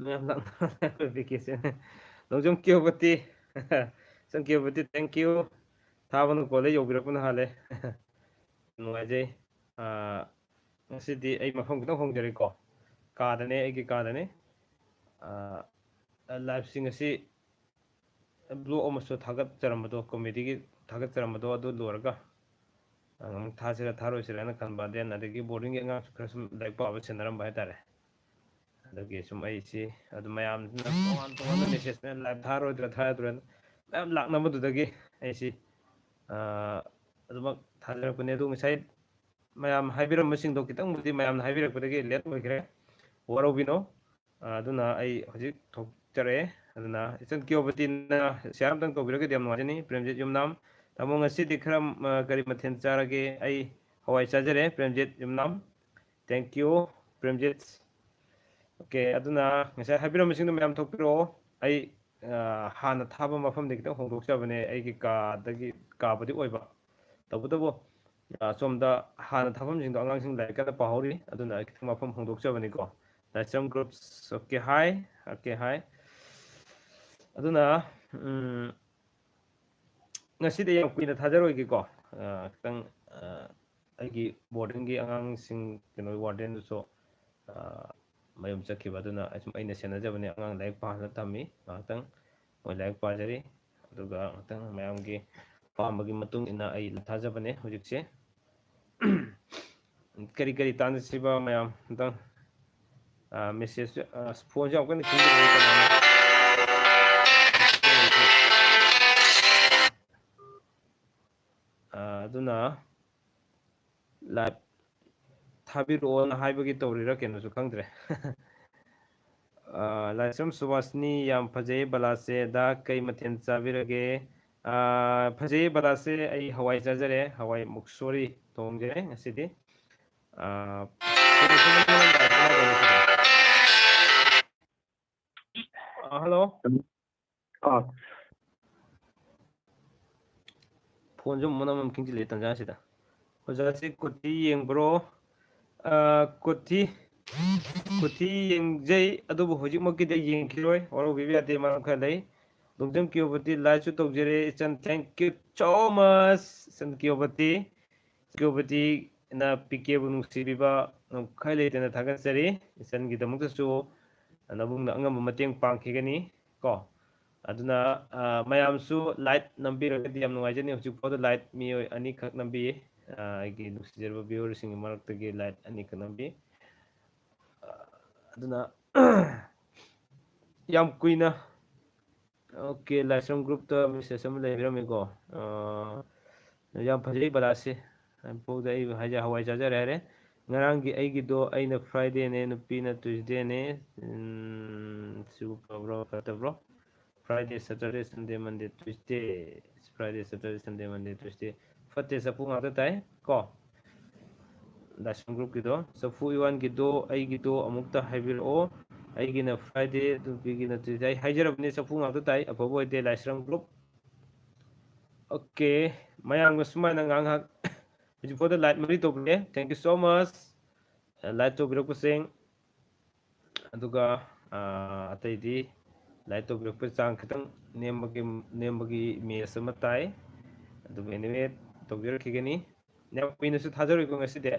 ꯃꯌꯥꯝ ꯂꯥꯛꯅ ꯚꯦꯀꯦꯁꯟ ꯅꯣꯡꯖꯝ ꯀꯤꯌꯣꯕꯇꯤ ꯁꯪ ꯀꯤꯌꯣꯕꯇꯤ ꯊꯦꯡꯀ꯭ꯌꯨ ꯊꯥꯕꯅ ꯀꯣꯜꯗ ꯌꯧꯕꯤꯔꯛꯄꯅ ꯍꯥꯜꯂꯦ ꯅꯨꯡꯉꯥꯏꯖꯩ ꯉꯁꯤꯗꯤ ꯑꯩ ꯃꯐꯝ ꯈꯤꯇꯪ ꯍꯣꯡꯖꯔꯦꯀꯣ ꯀꯥꯗꯅꯦ ꯑꯩꯒꯤ ꯀꯥꯗꯅꯦ ꯂꯥꯏꯚꯁꯤꯡ ꯑꯁꯤ ꯕ꯭ꯂꯣꯛ ꯑꯃꯁꯨ ꯊꯥꯒꯠꯆꯔꯝꯕꯗꯣ ꯀꯣꯃꯦꯗꯤꯒꯤ ꯊꯥꯒꯠꯆꯔꯝꯕꯗꯣ ꯑꯗꯨ ꯂꯣꯏꯔꯒ ꯑꯃꯨꯛ ꯊꯥꯁꯤꯔ ꯊꯥꯔꯣꯏꯁꯤꯔꯅ ꯈꯟꯕ ꯗꯦꯟ ꯑꯗꯒꯤ ꯕꯣꯔꯗꯤꯡꯒꯤ ꯑꯉꯥꯡꯁꯨ ꯈꯔ ꯁꯨꯝ ꯂꯥꯏꯔꯤꯛ ꯄꯥꯕ ꯁꯦꯟꯅꯔꯝꯕ ꯍꯥꯏꯇꯥꯔꯦ ꯑꯗꯨꯒꯤ ꯁꯨꯝ ꯑꯩꯁꯤ ꯑꯗꯨ ꯃꯌꯥꯝꯁꯤꯅ ꯇꯣꯉꯥꯟ ꯇꯣꯉꯥꯟꯕ ꯃꯦꯁꯦꯖꯅ ꯂꯥꯏꯚ ꯊꯥꯔꯣꯏꯗ꯭ꯔꯥ ꯊꯥꯔꯣꯏꯗ꯭ꯔꯥ ꯃꯌꯥꯝ ꯂꯥꯛꯅꯕꯗꯨꯗꯒꯤ ꯑꯩꯁꯤ ꯑꯗꯨꯃꯛ ꯊꯥꯖꯔꯛꯄꯅꯤ ꯑꯗꯨ ꯉꯁꯥꯏ ꯃꯌꯥꯝ ꯍꯥꯏꯕꯤꯔꯝꯕꯁꯤꯡꯗꯣ ꯈꯤꯇꯪꯕꯨꯗꯤ ꯃꯌꯥꯝꯅ ꯍꯥꯏꯕꯤꯔꯛꯄꯗꯒꯤ ꯂꯦꯠ ꯑꯣꯏꯈ꯭ꯔꯦ ꯋꯥꯔꯧꯕꯤꯅꯣ ꯑꯗꯨꯅ ꯑꯩ ꯍꯧꯖꯤꯛ ꯊꯣꯛꯆꯔꯛꯑꯦ ꯑꯗꯨꯅ ꯏꯆꯟ ꯀꯤꯌꯣꯕꯇꯤꯅ ꯁꯤꯌꯥꯔ ꯑꯝꯇꯪ ꯇꯧꯕꯤꯔꯒꯗꯤ ꯌꯥꯝ ꯅꯨꯡꯉꯥꯏꯖꯅꯤ ꯄ꯭ꯔꯦꯝꯖꯤꯠ ꯌꯨꯝꯅꯥꯝ ꯇꯥꯃꯣ ꯉꯁꯤꯗꯤ ꯈꯔ ꯀꯔꯤ ꯃꯊꯦꯜ ꯆꯥꯔꯒꯦ ꯑꯩ ꯍꯋꯥꯏ ꯆꯥꯖꯔꯦ ꯄ꯭ꯔꯦꯝꯖꯤꯠ ꯌꯨꯝꯅꯥꯝ ꯊꯦꯡꯀ꯭ꯌꯨ ꯄ꯭ꯔꯦꯝꯖꯤꯠ ꯑꯣꯀꯦ ꯑꯗꯨꯅ ꯉꯁꯥꯏ ꯍꯥꯏꯕꯤꯔꯝꯕꯁꯤꯡꯗꯣ ꯃꯌꯥꯝ ꯊꯣꯛꯄꯤꯔꯛꯑꯣ ꯑꯩ ꯍꯥꯟꯅ ꯊꯥꯕ ꯃꯐꯝꯗꯤ ꯈꯤꯇꯪ ꯍꯣꯡꯗꯣꯛꯆꯕꯅꯦ ꯑꯩꯒꯤ ꯀꯥꯗꯒꯤ ꯀꯥꯕꯨꯗꯤ ꯑꯣꯏꯕ ꯇꯧꯕꯇꯕꯨ ꯁꯣꯝꯗ ꯍꯥꯟꯅ ꯊꯥꯐꯝꯁꯤꯡꯗꯣ ꯑꯉꯥꯡꯁꯤꯡ ꯂꯥꯏꯔꯤꯛ ꯀꯟꯅ ꯄꯥꯍꯧꯔꯤ ꯑꯗꯨꯅ ꯑꯩ ꯈꯤꯇꯪ ꯃꯐꯝ ꯍꯣꯡꯗꯣꯛꯆꯕꯅꯤꯀꯣ ꯂꯥꯏꯁ꯭ꯔꯝ ꯒ꯭ꯔꯨꯞꯁ ꯑꯣꯀꯦ ꯍꯥꯏ ꯑꯗꯨꯅ ꯉꯁꯤꯗꯤ ꯌꯥꯝ ꯀꯨꯏꯅ ꯊꯥꯖꯔꯣꯏꯒꯦꯀꯣ ꯈꯤꯇꯪ ꯑꯩꯒꯤ ꯕꯣꯔꯗꯤꯡꯒꯤ ꯑꯉꯥꯡꯁꯤꯡ ꯀꯩꯅꯣ ꯋꯥꯔꯗꯦꯟꯗꯨꯁꯨ ꯃꯌꯨꯝ ꯆꯠꯈꯤꯕ ꯑꯗꯨꯅ ꯑꯁꯨꯝ ꯑꯩꯅ ꯁꯦꯟꯅꯖꯕꯅꯦ ꯑꯉꯥꯡ ꯂꯥꯏꯔꯤꯛ ꯄꯥꯍꯜꯂ ꯊꯝꯃꯤ ꯉꯥꯏꯍꯥꯛꯇꯪ ꯃꯣꯏ ꯂꯥꯏꯔꯤꯛ ꯄꯥꯖꯔꯤ ꯑꯗꯨꯒ ꯉꯥꯛꯇꯪ ꯃꯌꯥꯝꯒꯤ ꯑꯄꯥꯝꯕꯒꯤ ꯃꯇꯨꯡ ꯏꯟꯅ ꯑꯩ ꯊꯥꯖꯕꯅꯦ ꯍꯧꯖꯤꯛꯁꯦ ꯀꯔꯤ ꯀꯔꯤ ꯇꯥꯟꯅꯁꯤꯕ ꯃꯌꯥꯝ ꯑꯝꯇꯪ ꯃꯦꯁꯦꯖ ꯐꯣꯟꯁꯦ ꯌꯥꯝ ꯀꯟꯅ ꯈꯤꯡꯖꯤꯜꯂꯛꯏ ꯀꯅꯥꯅꯣ ꯑꯗꯨꯅ ꯂꯥꯏꯚ ꯊꯥꯕꯤꯔꯛꯑꯣꯅ ꯍꯥꯏꯕꯒꯤ ꯇꯧꯔꯤꯔꯥ ꯀꯩꯅꯣꯁꯨ ꯈꯪꯗ꯭ꯔꯦ ꯂꯥꯏꯁ꯭ꯔꯝ ꯁꯨꯕꯥꯁꯅꯤ ꯌꯥꯝ ꯐꯖꯩ ꯕꯂꯥꯁꯦꯗ ꯀꯩ ꯃꯊꯦꯜ ꯆꯥꯕꯤꯔꯒꯦ ꯐꯖꯩ ꯕꯂꯥꯁꯦ ꯑꯩ ꯍꯋꯥꯏ ꯆꯥꯖꯔꯦ ꯍꯋꯥꯏ ꯃꯨꯛꯁꯣꯔꯤ ꯊꯣꯡꯖꯔꯦ ꯉꯁꯤꯗꯤ ꯍꯜꯂꯣ ꯐꯣꯟꯁꯨ ꯃꯅꯝ ꯑꯃ ꯈꯤꯡꯖꯤꯜꯂꯛꯑꯦ ꯇꯟꯖꯥꯁꯤꯗ ꯑꯣꯖꯥꯁꯤ ꯀꯨꯔꯇꯤ ꯌꯦꯡꯕ꯭ꯔꯣ ꯀꯨꯔꯇꯤ ꯌꯦꯡꯖꯩ ꯑꯗꯨꯕꯨ ꯍꯧꯖꯤꯛꯃꯛꯀꯤꯗꯤ ꯌꯦꯡꯈꯤꯔꯣꯏ ꯋꯥꯔꯧꯕꯤꯕ ꯌꯥꯗꯦ ꯃꯔꯝ ꯈꯔ ꯂꯩ ꯅꯣꯡꯖꯝ ꯀꯤꯌꯣꯕꯇꯤ ꯂꯥꯏꯚꯁꯨ ꯇꯧꯖꯔꯦ ꯏꯆꯟ ꯊꯦꯡꯀ꯭ꯌꯨ ꯁꯣ ꯃꯆ ꯏꯆꯟ ꯀꯤꯌꯣꯕꯇꯤꯅ ꯄꯤꯀꯦꯕꯨ ꯅꯨꯡꯁꯤꯕꯤꯕ ꯈꯔ ꯂꯩꯇꯅ ꯊꯥꯒꯠꯆꯔꯤ ꯏꯆꯟꯒꯤꯗꯃꯛꯇꯁꯨ ꯅꯕꯨꯡꯅ ꯑꯉꯝꯕ ꯃꯇꯦꯡ ꯄꯥꯡꯈꯤꯒꯅꯤ ꯀꯣ ꯑꯗꯨꯅ ꯃꯌꯥꯝꯁꯨ ꯂꯥꯏꯠ ꯅꯝꯕꯤꯔꯒꯗꯤ ꯌꯥꯝ ꯅꯨꯡꯉꯥꯏꯖꯅꯤ ꯍꯧꯖꯤꯛꯐꯥꯎꯗ ꯂꯥꯏꯠ ꯃꯤꯑꯣꯏ ꯑꯅꯤꯈꯛ ꯅꯝꯕꯤꯌꯦ ꯑꯩꯒꯤ ꯅꯨꯡꯁꯤꯖꯔꯕ ꯚꯤꯌꯋꯔꯁꯤꯡꯒꯤ ꯃꯔꯛꯇꯒꯤ ꯂꯥꯏꯠ ꯑꯅꯤꯈꯛ ꯅꯝꯕꯤ ꯑꯗꯨꯅ ꯌꯥꯝ ꯀꯨꯏꯅ ꯑꯣꯀꯦ ꯂꯥꯏꯁ꯭ꯔꯝ ꯒ꯭ꯔꯨꯞꯇ ꯃꯦꯁꯦꯖ ꯑꯃ ꯂꯩꯕꯤꯔꯝꯃꯤꯀꯣ ꯌꯥꯝ ꯐꯖꯩ ꯕꯂꯥꯁꯦ ꯐꯥꯎꯗ ꯑꯩ ꯍꯋꯥꯏ ꯆꯥꯖꯔꯦ ꯍꯥꯏꯔꯦ ꯉꯔꯥꯡꯒꯤ ꯑꯩꯒꯤꯗꯣ ꯑꯩꯅ ꯐ꯭ꯔꯥꯏꯗꯦꯅꯦ ꯅꯨꯄꯤꯅ ꯇ꯭ꯋꯤꯁꯗꯦꯅꯦ ꯁꯤꯕꯨ ꯐꯕ꯭ꯔꯣ ꯐꯠꯇꯕ꯭ꯔꯣ ꯐ꯭ꯔꯥꯏꯗꯦ ꯁꯦꯇꯔꯗꯦ ꯁꯟꯗꯦ ꯃꯟꯗꯦ ꯇ꯭ꯋꯤꯁꯗꯦ ꯐ꯭ꯔꯥꯏꯗꯦ ꯁꯦꯇꯔꯗꯦ ꯁꯟꯗꯦ ꯃꯟꯗꯦ ꯇ꯭ꯋꯤꯁꯗꯦ ꯐꯠꯇꯦ ꯆꯐꯨ ꯉꯥꯛꯇ ꯇꯥꯏ ꯀꯣ ꯂꯥꯏꯁ꯭ꯔꯝ ꯒ꯭ꯔꯨꯞꯀꯤꯗꯣ ꯆꯐꯨ ꯏꯋꯥꯟꯒꯤꯗꯣ ꯑꯩꯒꯤꯗꯣ ꯑꯃꯨꯛꯇ ꯍꯥꯏꯕꯤꯔꯛꯑꯣ ꯑꯩꯒꯤꯅ ꯐ꯭ꯔꯥꯏꯗꯦ ꯅꯨꯄꯤꯒꯤꯅ ꯇ꯭ꯋꯤꯁꯗꯦ ꯑꯩ ꯍꯥꯏꯖꯔꯕꯅꯦ ꯆꯐꯨ ꯉꯥꯛꯇ ꯇꯥꯏ ꯑꯐꯕ ꯑꯣꯏꯗꯦ ꯂꯥꯏꯁ꯭ꯔꯝ ꯒ꯭ꯔꯨꯞ ꯑꯣꯀꯦ ꯃꯌꯥꯝꯒ ꯁꯨꯃꯥꯏꯅ ꯉꯥꯏꯍꯥꯛ ꯍꯧꯖꯤꯛꯐꯥꯎꯗ ꯂꯥꯏꯠ ꯃꯔꯤ ꯇꯧꯕꯤꯔꯦ ꯊꯦꯡꯀ꯭ꯌꯨ ꯁꯣ ꯃꯆ ꯂꯥꯏꯠ ꯇꯧꯕꯤꯔꯛꯄꯁꯤꯡ ꯑꯗꯨꯒ ꯑꯇꯩꯗꯤ ꯂꯥꯏꯠ ꯇꯧꯕꯤꯔꯛꯄ ꯆꯥꯡ ꯈꯤꯇꯪ ꯅꯦꯝꯕꯒꯤ ꯏꯃꯦꯖ ꯑꯃ ꯇꯥꯏ ꯑꯗꯨꯕꯨ ꯑꯦꯅꯤꯋꯦ ꯇꯧꯕꯤꯔꯛꯈꯤꯒꯅꯤ ꯌꯥꯝ ꯀꯨꯏꯅꯁꯨ ꯊꯥꯖꯔꯣꯏꯀꯣ ꯉꯁꯤꯗꯤ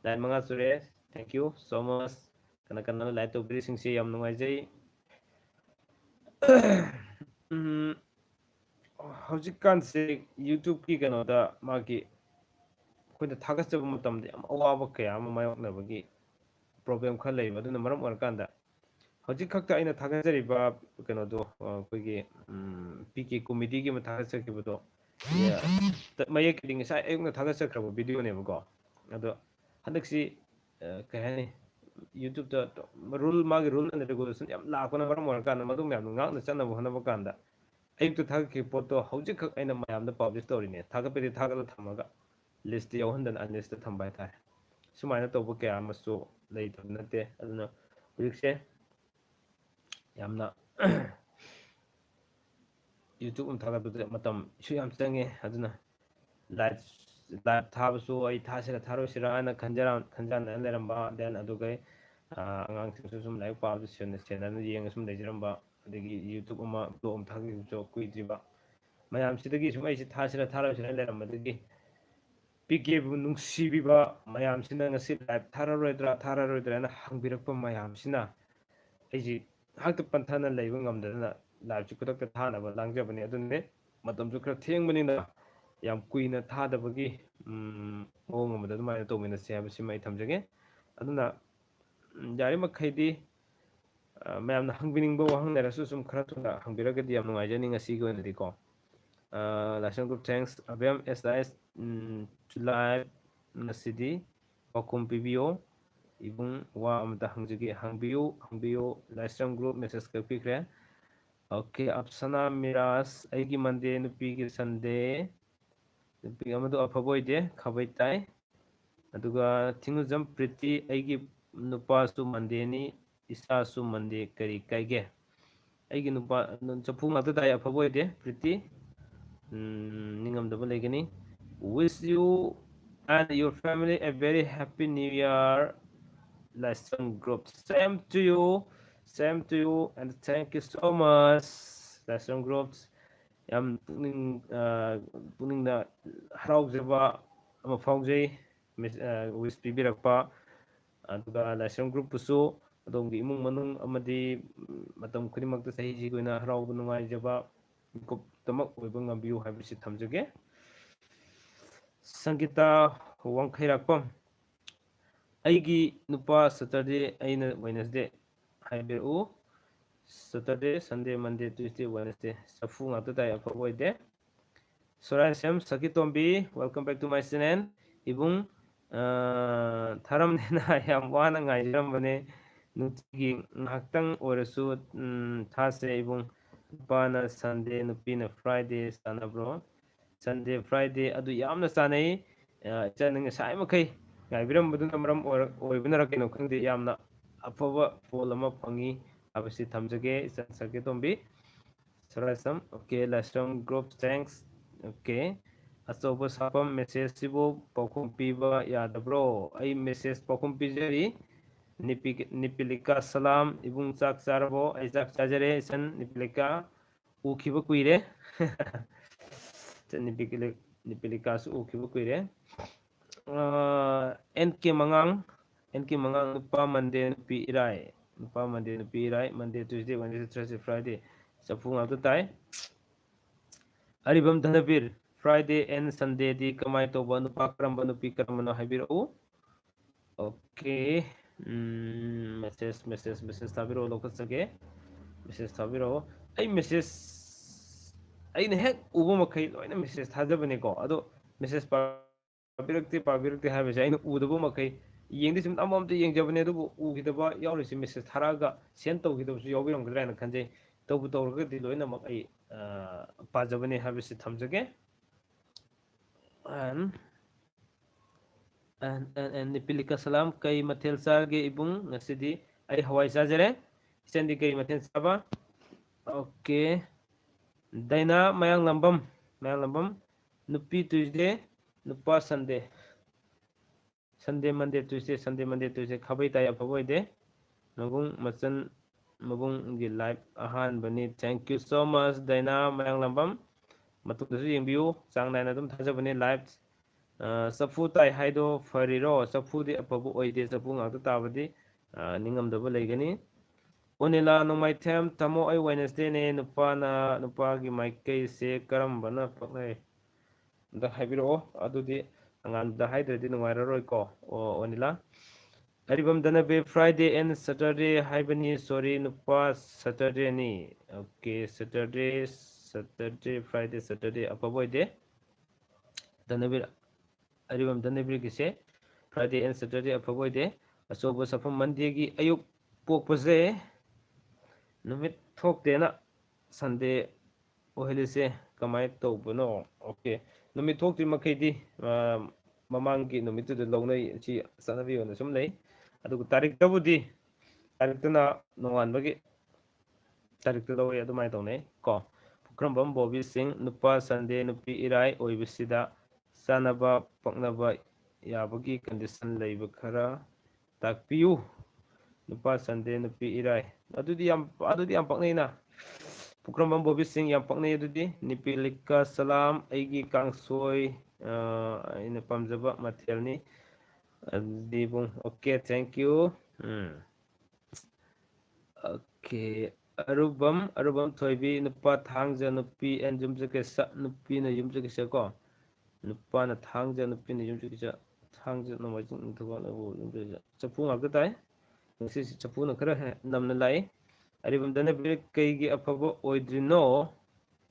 ꯂꯥꯏꯠ 5 ꯁꯨꯔꯦ ꯊꯦꯡꯀ꯭ꯌꯨ ꯁꯣ ꯃꯆ ꯀꯅꯥ ꯂꯥꯏꯠ ꯇꯧꯕꯤꯔꯤꯁꯤꯡꯁꯤ ꯌꯥꯝ ꯅꯨꯡꯉꯥꯏꯖꯩ ꯍꯧꯖꯤꯛꯀꯥꯟꯁꯦ ꯌꯨꯇ꯭ꯌꯨꯕꯀꯤ ꯀꯩꯅꯣꯗ ꯃꯥꯒꯤ ꯑꯩꯈꯣꯏꯅ ꯊꯥꯒꯠꯆꯕ ꯃꯇꯝꯗ ꯌꯥꯝ ꯑꯋꯥꯕ ꯀꯌꯥ ꯑꯃ ꯃꯥꯌꯣꯛꯅꯕꯒꯤ ꯄ꯭ꯔꯣꯕ꯭ꯂꯦꯝ ꯈꯔ ꯂꯩꯕ ꯑꯗꯨꯅ ꯃꯔꯝ ꯑꯣꯏꯔꯀꯥꯟꯗ ꯍꯧꯖꯤꯛ ꯈꯛꯇ ꯑꯩꯅ ꯊꯥꯒꯠꯆꯔꯤꯕ ꯀꯩꯅꯣꯗꯣ ꯑꯩꯈꯣꯏꯒꯤ ꯄꯤ ꯀꯦ ꯀꯣꯃꯦꯗꯤꯒꯤ ꯑꯃ ꯊꯥꯒꯠꯆꯈꯤꯕꯗꯣ ꯃꯌꯦꯛꯀꯤꯗꯤ ꯉꯁꯥꯏ ꯑꯌꯨꯛꯅ ꯊꯥꯒꯠꯆꯈ꯭ꯔꯕ ꯚꯤꯗꯤꯑꯣꯅꯦꯕꯀꯣ ꯑꯗꯣ ꯍꯟꯗꯛꯁꯤ ꯀꯩ ꯍꯥꯏꯅꯤ ꯌꯨꯇ꯭ꯌꯨꯕꯇ ꯃꯥꯒꯤ ꯔꯨꯜ ꯑꯦꯟ ꯔꯦꯒꯨꯂꯦꯁꯟ ꯌꯥꯝ ꯂꯥꯛꯄꯅ ꯃꯔꯝ ꯑꯣꯏꯔꯀꯥꯟꯗ ꯃꯗꯨ ꯃꯌꯥꯝꯗꯣ ꯉꯥꯛꯅ ꯆꯠꯅꯕ ꯍꯣꯠꯅꯕ ꯀꯥꯟꯗ ꯑꯌꯨꯛꯇ ꯊꯥꯒꯠꯈꯤꯕ ꯄꯣꯠꯇꯣ ꯍꯧꯖꯤꯛꯈꯛ ꯑꯩꯅ ꯃꯌꯥꯝꯗ ꯄꯥꯕ꯭ꯂꯤꯁ ꯇꯧꯔꯤꯅꯦ ꯊꯥꯒꯠꯄꯗꯤ ꯊꯥꯒꯠꯂ ꯊꯝꯃꯒ ꯂꯤꯁꯇ ꯌꯥꯎꯍꯟꯗꯅ ꯑꯟꯂꯤꯁꯇ ꯊꯝꯕ ꯍꯥꯏꯇꯥꯔꯦ ꯁꯨꯃꯥꯏꯅ ꯇꯧꯕ ꯀꯌꯥ ꯑꯃꯁꯨ ꯂꯩꯇꯕ ꯅꯠꯇꯦ ꯑꯗꯨꯅ ꯍꯧꯖꯤꯛꯁꯦ ꯌꯥꯝꯅ ꯌꯨꯇ꯭ꯌꯨꯕ ꯑꯃ ꯊꯥꯒꯠꯄꯗ ꯃꯇꯝꯁꯨ ꯌꯥꯝ ꯆꯪꯉꯦ ꯑꯗꯨꯅ ꯂꯥꯏꯚ ꯊꯥꯕꯁꯨ ꯑꯩ ꯊꯥꯁꯤꯔ ꯊꯥꯔꯣꯏꯁꯤꯔꯥ ꯍꯥꯏꯅ ꯈꯟꯖꯥꯟꯅ ꯂꯩꯔꯝꯕ ꯗꯦꯟ ꯑꯗꯨꯒ ꯑꯉꯥꯡꯁꯤꯡꯁꯨ ꯁꯨꯝ ꯂꯥꯏꯔꯤꯛ ꯄꯥꯕꯗ ꯁꯦꯟꯅꯅ ꯌꯦꯡꯉ ꯁꯨꯝ ꯂꯩꯖꯔꯝꯕ, ꯑꯗꯒꯤ ꯌꯨꯇ꯭ꯌꯨꯕ ꯑꯃ ꯕ꯭ꯂꯣꯛ ꯑꯃ ꯊꯥꯒꯠꯈꯤꯕꯁꯨ ꯀꯨꯏꯗ꯭ꯔꯤꯕ ꯃꯌꯥꯝꯁꯤꯗꯒꯤ ꯁꯨꯝ ꯑꯩꯁꯤ ꯊꯥꯁꯤꯔ ꯊꯥꯔꯣꯏꯁꯤꯔ ꯂꯩꯔꯝꯕꯗꯒꯤ ꯄꯤꯀꯦꯕꯨ ꯅꯨꯡꯁꯤꯕꯤꯕ ꯃꯌꯥꯝꯁꯤꯅ ꯉꯁꯤ ꯂꯥꯏꯚ ꯊꯥꯔꯔꯣꯏꯗ꯭ꯔꯥꯅ ꯍꯪꯕꯤꯔꯛꯄ ꯃꯌꯥꯝꯁꯤꯅ ꯑꯩꯁꯤ ꯉꯥꯏꯍꯥꯛꯇ ꯄꯟꯊꯅ ꯂꯩꯕ ꯉꯝꯗꯗꯅ ꯂꯥꯏꯚꯁꯤ ꯈꯨꯗꯛꯇ ꯊꯥꯅꯕ ꯂꯥꯡꯖꯕꯅꯤ꯫ ꯑꯗꯨꯅꯦ ꯃꯇꯝꯁꯨ ꯈꯔ ꯊꯦꯡꯕꯅꯤꯅ ꯌꯥꯝ ꯀꯨꯏꯅ ꯊꯥꯗꯕꯒꯤ ꯃꯑꯣꯡ ꯑꯃꯗ ꯑꯗꯨꯃꯥꯏꯅ ꯇꯧꯃꯤꯟꯅꯁꯦ ꯍꯥꯏꯕꯁꯤꯃ ꯑꯩ ꯊꯝꯖꯒꯦ꯫ ꯑꯗꯨꯅ ꯌꯥꯔꯤꯃꯈꯩꯗꯤ ꯃꯌꯥꯝꯅ ꯍꯪꯕꯤꯅꯤꯡꯕ ꯋꯥꯍꯪ ꯂꯩꯔꯁꯨ ꯁꯨꯝ ꯈꯔ ꯊꯨꯅ ꯍꯪꯕꯤꯔꯒꯗꯤ ꯌꯥꯝ ꯅꯨꯡꯉꯥꯏꯖꯅꯤ ꯉꯁꯤꯒꯤ ꯑꯣꯏꯅꯗꯤꯀꯣ꯫ ꯂꯥꯏꯁ꯭ꯔꯝ ꯒ꯭ꯔꯨꯞ ꯊꯦꯡꯛꯁ ꯑꯕꯦꯝ SIS ꯂꯥꯏꯚ ꯉꯁꯤꯗꯤ ꯄꯥꯎꯈꯨꯝ ꯄꯤꯕꯤꯌꯣ ꯏꯕꯨꯡ ꯋꯥ ꯑꯃꯇ ꯍꯪꯖꯒꯦ, ꯍꯪꯕꯤꯌꯨ ꯂꯥꯏꯁ꯭ꯔꯝ ꯒ꯭ꯔꯨꯞ ꯃꯦꯁꯦꯖ ꯀꯛꯄꯤꯈ꯭ꯔꯦ꯫ ꯑꯣꯀꯦ ꯑꯞꯁꯅꯥ ꯃꯤꯔꯥꯖ ꯑꯩꯒꯤ ꯃꯟꯗꯦ ꯅꯨꯄꯤꯒꯤ ꯁꯟꯗꯦ, ꯅꯨꯄꯤ ꯑꯃꯗꯣ ꯑꯐꯕ ꯑꯣꯏꯗꯦ ꯈꯥꯕꯩ ꯇꯥꯏ꯫ ꯑꯗꯨꯒ ꯊꯤꯉꯨꯖꯝ ꯄ꯭ꯔꯤꯇꯤ ꯑꯩꯒꯤ ꯅꯨꯄꯥꯁꯨ ꯃꯟꯗꯦꯅꯤ ꯏꯁꯥꯁꯨ ꯃꯟꯗꯦ ꯀꯔꯤ ꯀꯥꯏꯒꯦ? ꯑꯩꯒꯤ ꯅꯨꯄꯥ ꯆꯐꯨ ꯉꯥꯛꯇ ꯇꯥꯏ ꯑꯐꯕ ꯑꯣꯏꯗꯦ ꯄ꯭ꯔꯤꯇꯤ, ꯅꯤꯡꯉꯝꯗꯕ ꯂꯩꯒꯅꯤ꯫ Wish you and your family a very happy new year Lifestream Group. Same to you and thank you so much Lifestream Groups. ꯌꯥꯝ ꯄꯨꯛꯅꯤꯡꯗ ꯍꯔꯥꯎꯖꯕ ꯑꯃ ꯐꯥꯎꯖꯩ ꯋꯤꯁ ꯄꯤꯕꯤꯔꯛꯄ, ꯑꯗꯨꯒ ꯂꯥꯏꯁ꯭ꯔꯝ ꯒ꯭ꯔꯨꯞꯄꯨꯁꯨ ꯑꯗꯣꯝꯒꯤ ꯏꯃꯨꯡ ꯃꯅꯨꯡ ꯑꯃꯗꯤ ꯃꯇꯝ ꯈꯨꯗꯤꯡꯃꯛꯇ ꯆꯍꯤꯁꯤꯒꯤ ꯑꯣꯏꯅ ꯍꯔꯥꯎꯕ ꯅꯨꯡꯉꯥꯏꯖꯕ ꯃꯤꯀꯨꯞꯇꯃꯛ ꯑꯣꯏꯕ ꯉꯝꯕꯤꯌꯨ ꯍꯥꯏꯕꯁꯤ ꯊꯝꯖꯒꯦ꯫ ꯁꯪꯒꯤꯇꯥ ꯋꯥꯡꯈꯩꯔꯥꯛꯄꯝ ꯑꯩꯒꯤ ꯅꯨꯄꯥ ꯁꯇꯔꯗꯦ ꯑꯩꯅ ꯋꯦꯅꯁꯗꯦ ꯍꯥꯏꯕꯤꯔꯛꯎ꯫ Saturday Sunday Monday Tuesday Wednesday ꯆꯐꯨ ꯉꯥꯛꯇ ꯇꯥꯏ ꯑꯐꯕ ꯑꯣꯏꯗꯦ꯫ ꯁꯣꯔꯥꯏꯁꯦꯝ ꯁꯈꯤꯇꯣꯝꯕꯤ welcome back to my channel. ꯏꯕꯨꯡ ꯊꯥꯔꯝꯅꯤꯅ ꯌꯥꯝ ꯋꯥꯅ ꯉꯥꯏꯖꯔꯝꯕꯅꯦ, ꯅꯨꯡꯇꯤꯒꯤ ꯉꯥꯏꯍꯥꯛꯇꯪ ꯑꯣꯏꯔꯁꯨ ꯊꯥꯁꯦ ꯏꯕꯨꯡ꯫ ꯅꯨꯄꯥꯅ ꯁꯟꯗꯦ ꯅꯨꯄꯤꯅ ꯐ꯭ꯔꯥꯏꯗꯦ ꯆꯥꯟꯅꯕ꯭ꯔꯣ? ꯁꯟꯗꯦ ꯐ꯭ꯔꯥꯏꯗꯦ ꯑꯗꯨ ꯌꯥꯝꯅ ꯆꯥꯅꯩ꯫ ꯏꯆꯟꯅ ꯉꯁꯥꯏ ꯃꯈꯩ ꯉꯥꯏꯕꯤꯔꯝꯕꯗꯨꯅ ꯃꯔꯝ ꯑꯣꯏꯕꯅꯔ ꯀꯩꯅꯣ ꯈꯪꯗꯦ ꯌꯥꯝꯅ ꯑꯐꯕ ꯄꯣꯜ ꯑꯃ ꯐꯪꯉꯤ ꯍꯥꯏꯕꯁꯤ ꯊꯝꯖꯒꯦ ꯏꯆꯟ ꯁꯈꯤꯇꯣꯝꯕꯤ꯫ ꯁꯣꯔꯥꯏꯁꯝ ꯑꯣꯀꯦ ꯂꯥꯏꯁ꯭ꯔꯝ ꯒ꯭ꯔꯨꯞ ꯊꯦꯡꯛꯁ ꯑꯣꯀꯦ꯫ ꯑꯆꯧꯕ ꯁꯥꯐꯝ ꯃꯦꯁꯦꯖꯁꯤꯕꯨ ꯄꯥꯎꯈꯨꯝ ꯄꯤꯕ ꯌꯥꯗꯕ꯭ꯔꯣ? ꯑꯩ ꯃꯦꯁꯦꯖ ꯄꯥꯎꯈꯨꯝ ꯄꯤꯖꯔꯤ꯫ ꯅꯤꯄꯤꯂꯤꯀꯥ ꯁꯂꯥꯝ ꯏꯕꯨꯡ ꯆꯥꯛ ꯆꯥꯔꯕꯣ? ꯑꯩ ꯆꯥꯛ ꯆꯥꯖꯔꯦ ꯏꯆꯟ ꯅꯤꯄꯤꯂꯤꯀꯥ, ꯎꯈꯤꯕ ꯀꯨꯏꯔꯦ ꯅꯤꯄꯤꯂꯤꯀꯥꯁꯨ ꯎꯈꯤꯕ ꯀꯨꯏꯔꯦ꯫ NK ꯃꯉꯥꯡ ꯅꯨꯄꯥ ꯃꯟꯗꯦ ꯅꯨꯄꯤ ꯏꯔꯥꯏ, ꯅꯨꯄꯥ ꯃꯟꯗꯦ ꯅꯨꯄꯤ ꯏꯔꯥꯏ, ꯃꯟꯗꯦ ꯇ꯭ꯌꯨꯁꯗꯦ ꯋꯦꯗꯅꯦꯁꯗꯦ ꯊꯔꯁꯗꯦ ꯐ꯭ꯔꯥꯏꯗꯦ ꯆꯐꯨ ꯉꯥꯛꯇ ꯇꯥꯏ꯫ ꯑꯔꯤꯕꯝ ꯙꯅꯕꯤꯔ ꯐ꯭ꯔꯥꯏꯗꯦ ꯑꯦꯟ ꯁꯟꯗꯦꯗꯤ ꯀꯃꯥꯏꯅ ꯇꯧꯕ? ꯅꯨꯄꯥ ꯀꯔꯝꯕ ꯅꯨꯄꯤ ꯀꯔꯝꯕꯅꯣ ꯍꯥꯏꯕꯤꯔꯛꯎ꯫ ꯑꯣꯀꯦ ꯃꯦꯁꯦꯖ ꯊꯥꯕꯤꯔꯛꯑꯣ ꯂꯧꯈꯠꯆꯒꯦ꯫ ꯃꯦꯁꯦꯖ ꯊꯥꯕꯤꯔꯛꯑꯣ꯫ ꯑꯩ ꯃꯦꯁꯦꯖ ꯑꯩꯅ ꯍꯦꯛ ꯎꯕ ꯃꯈꯩ ꯂꯣꯏꯅ ꯃꯦꯁꯦꯖ ꯊꯥꯖꯕꯅꯦꯀꯣ, ꯑꯗꯣ ꯃꯦꯁꯦꯖ ꯄꯥꯕꯤꯔꯛꯇꯦ ꯍꯥꯏꯕꯁꯦ ꯑꯩꯅ ꯎꯗꯕ ꯃꯈꯩ ꯌꯦꯡꯗꯤ ꯁꯨꯝ ꯑꯃꯃꯝꯇ ꯌꯦꯡꯖꯕꯅꯦ, ꯑꯗꯨꯕꯨ ꯎꯈꯤꯗꯕ ꯌꯥꯎꯔꯤꯁꯤ ꯃꯦꯁꯦꯖ ꯊꯥꯔꯛꯑꯒ ꯁꯦꯟ ꯇꯧꯈꯤꯗꯕꯁꯨ ꯌꯥꯎꯕꯤꯔꯝꯒꯗ꯭ꯔꯥ ꯍꯥꯏꯅ ꯈꯟꯖꯩ꯫ ꯇꯧꯔꯒꯗꯤ ꯂꯣꯏꯅꯃꯛ ꯑꯩ ꯄꯥꯖꯕꯅꯤ ꯍꯥꯏꯕꯁꯤ ꯊꯝꯖꯒꯦ꯫ ꯅꯤꯄꯤꯂꯤꯀꯥ ꯁꯂꯥꯝ ꯀꯩ ꯃꯊꯦꯜ ꯆꯥꯔꯒꯦ ꯏꯕꯨꯡ? ꯉꯁꯤꯗꯤ ꯑꯩ ꯍꯋꯥꯏ ꯆꯥꯖꯔꯦ꯫ ꯏꯆꯟꯗꯤ ꯀꯩ ꯃꯊꯦꯜ ꯆꯥꯕ? ꯑꯣꯀꯦ ꯗꯥꯏꯅꯥ ꯃꯌꯥꯡꯂꯥꯡꯕꯝ ꯅꯨꯄꯤ ꯇ꯭ꯌꯨꯁꯗꯦ ꯅꯨꯄꯥ ꯁꯟꯗꯦ ꯃꯟꯗꯦ ꯇ꯭ꯌꯨꯁꯗꯦ ꯈꯥꯕꯩ ꯇꯥꯏ ꯑꯐꯕ ꯑꯣꯏꯗꯦ꯫ ꯃꯕꯨꯡ ꯃꯆꯟ ꯃꯕꯨꯡꯒꯤ ꯂꯥꯏꯚ ꯑꯍꯥꯟꯕꯅꯤ, ꯊꯦꯡꯛ ꯌꯨ ꯁꯣ ꯃꯆ ꯗꯥꯏꯅꯥ ꯃꯌꯥꯡꯂꯥꯡꯕꯝ꯫ ꯃꯇꯨꯡꯗꯁꯨ ꯌꯦꯡꯕꯤꯌꯨ, ꯆꯥꯡ ꯅꯥꯏꯅ ꯑꯗꯨꯝ ꯊꯥꯖꯕꯅꯦ ꯂꯥꯏꯚ꯫ ꯆꯐꯨ ꯇꯥꯏ ꯍꯥꯏꯗꯣ ꯐꯔꯤꯔꯣ? ꯆꯐꯨꯗꯤ ꯑꯐꯕ ꯑꯣꯏꯗꯦ, ꯆꯐꯨ ꯉꯥꯛꯇ ꯇꯥꯕꯗꯤ ꯅꯤꯡꯉꯝꯗꯕ ꯂꯩꯒꯅꯤ꯫ ꯑꯣꯅꯤꯂꯥ ꯅꯣꯡꯃꯥꯏꯊꯦꯝ ꯇꯥꯃꯣ ꯑꯩ ꯋꯦꯅꯁꯗꯦꯅꯦ, ꯅꯨꯄꯥꯒꯤ ꯃꯥꯏꯀꯩꯁꯦ ꯀꯔꯝꯕꯅ ꯄꯛꯅꯩ ꯑꯝꯇ ꯍꯥꯏꯕꯤꯔꯛꯑꯣ꯫ ꯑꯗꯨꯗꯤ ꯑꯉꯥꯟꯕꯗ ꯍꯥꯏꯗ꯭ꯔꯗꯤ ꯅꯨꯡꯉꯥꯏꯔꯔꯣꯏꯀꯣ ꯑꯣꯅꯤꯂꯥ꯫ ꯑꯔꯤꯕꯝ ꯙꯅꯕꯤꯔ ꯐ꯭ꯔꯥꯏꯗꯦ ꯑꯦꯟ ꯁꯇꯔꯗꯦ ꯍꯥꯏꯕꯅꯤ, ꯁꯣꯔꯤ ꯅꯨꯄꯥ ꯁꯇꯔꯗꯦꯅꯤ꯫ ꯑꯣꯀꯦ ꯁꯇꯔꯗꯦ ꯐ꯭ꯔꯥꯏꯗꯦ ꯁꯇꯔꯗꯦ ꯑꯐꯕ ꯑꯣꯏꯗꯦ꯫ ꯑꯔꯤꯕꯝ ꯙꯅꯕꯤꯔꯒꯤꯁꯦ ꯐ꯭ꯔꯥꯏꯗꯦ ꯑꯦꯟ ꯁꯦꯇꯔꯗꯦ ꯑꯐꯕ ꯑꯣꯏꯗꯦ꯫ ꯑꯆꯧꯕ ꯁꯥꯐꯝ ꯃꯟꯗꯦꯒꯤ ꯑꯌꯨꯛ ꯄꯣꯛꯄꯁꯦ ꯅꯨꯃꯤꯠ ꯊꯣꯛꯇꯦꯅ ꯁꯟꯗꯦ ꯑꯣꯏꯍꯜꯂꯤꯁꯦ ꯀꯃꯥꯏꯅ ꯇꯧꯕꯅꯣ? ꯑꯣꯀꯦ ꯅꯨꯃꯤꯠ ꯊꯣꯛꯇ꯭ꯔꯤ ꯃꯈꯩꯗꯤ ꯃꯃꯥꯡꯒꯤ ꯅꯨꯃꯤꯠꯇꯨꯗ ꯂꯧꯅꯩ, ꯁꯤ ꯆꯠꯅꯕꯤ ꯑꯣꯏꯅ ꯁꯨꯝ ꯂꯩ꯫ ꯑꯗꯨꯒ ꯇꯥꯔꯤꯛꯇꯅ ꯅꯣꯡꯉꯥꯟꯕꯒꯤ ꯇꯥꯔꯤꯛꯇ ꯂꯧꯋꯤ, ꯑꯗꯨꯃꯥꯏꯅ ꯇꯧꯅꯩ ꯀꯣ꯫ ꯄꯨꯈ꯭ꯔꯝꯕꯝ ꯕꯣꯕꯤ ꯁꯤꯡ ꯅꯨꯄꯥ ꯁꯟꯗꯦ ꯅꯨꯄꯤ ꯏꯔꯥꯏ ꯑꯣꯏꯕꯁꯤꯗ ꯆꯥꯅꯕ ꯄꯛꯅꯕ ꯌꯥꯕꯒꯤ ꯀꯟꯗꯤꯁꯟ ꯂꯩꯕ ꯈꯔ ꯇꯥꯛꯄꯤꯌꯨ꯫ nupa Sunday nupi irai adudi yam paknaina Pukramam Bobby Singh yam paknai adudi Nipilika Salam aigi kangsoi ina pamjaba mathelni adudi bung okay thank you okay arubam thoibi nupa thangja nupi and jumja ke sa nupi na yumja ke sa ko nupa na thangja nupi na yumja ke sa thangja na majing thuwa na bo yumja chapu ngak tai ngsi chapu na khara namna lai aribam dana bir kaigi afabo oidrino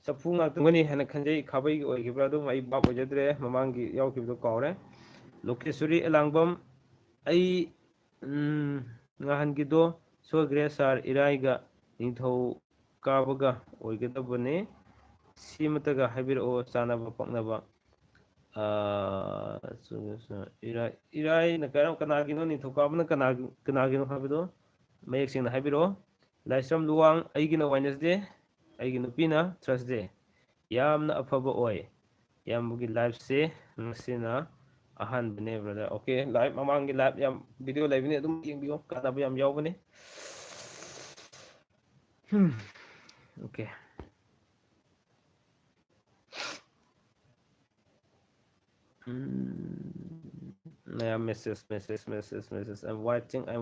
chapu ngak ngani hana khanjai khabai gi oigibra dum ai bab ojadre mamangi yaukibdo kawre lokesuri elangbam ai ngahan gido sogre sar iraiga ningthau kabaga oigedabane simataga habiro chanaba paknaba irai na karam kanagino ningthau kabana kanagino habido mayek singna habiro laisram luwang aigina Wednesday aigi nupina Thursday yamna afaba oi yambugi live se ngasina ahanbane brother okay live mamangi live yam video live ni adum yengbiyo kanaba yam yawbane okay message I'm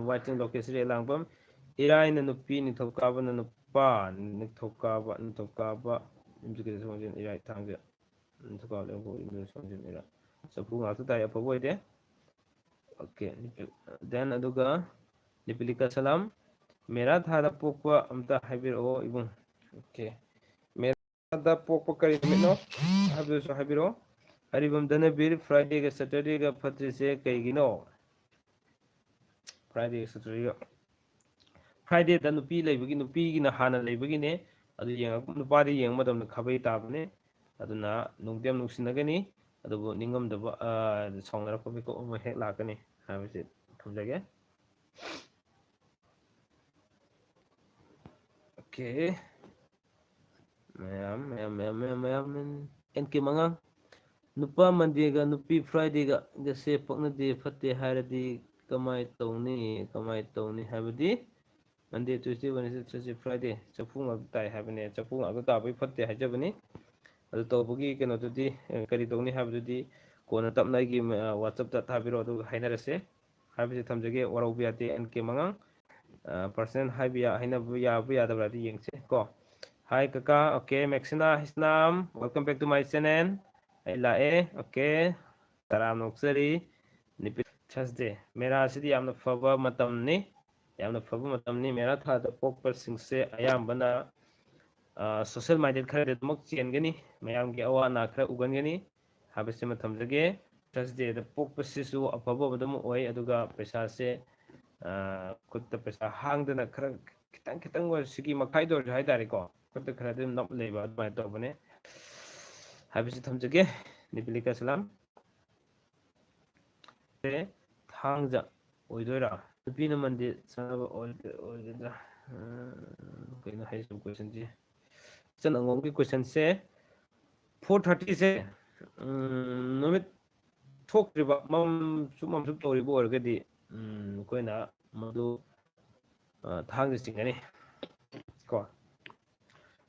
watching location langbam irai na nupi ni thokaba na nupa ni thokaba imjike songjin irai thangja ni thokaba le bo imjike songjin irai sapu ngatu tai apa boide okay then aduga Nipilika Salam mera thada pokpa amta habir o ibung okay mera thada pokpa kari no habir so habiro aribam dana bir Friday ga Saturday ga patrise kaigino Friday Saturday ga Friday da nupi leibagi nupi gina hana leibagine adu yenga nupari yeng madam khabai tabane aduna nungdem nungsinagani adubu ningam daba songnara ko biko ma hek lakani habise thamjage okay mayam enke mangang nupa Monday ga nupi Friday ga gase paknade fatte haradi kamai tawni habadi Monday Tuesday Wednesday Thursday Friday chapu ngak tai habane chapu ngak ta bai fatte hajabani adu tawbugi keno dudi kari tawni habdudi kona tapna gi WhatsApp ta thabiro adu hainarase habise thamjage warau biate enke mangang person haibia haina ya bu ya dabra di yengse ko hi kaka okay Maxina Hisnam welcome back to my channel ai lae okay taram noksari nipit Thursday mera sidi yamna faba matamni mera thada pokpa singse ayambana social minded khara demak chengani mayamgi awa na khara ugangani habise mathamjage Thursday da pokpa sisu afaba badam oi aduga paisa se kutta paisa hangdana khara kitang wa sigi makai dor jai tare ko kutta khara dem nap leba admai to bane habise thamjage Nipilika Salam thangja oidoira nupina mandi sanaba oigedra kaina hai sub question ji chan angong ki question se 4:30 se numit thokriba mam sumam sub tori bo orgadi koina madu thangja singani ko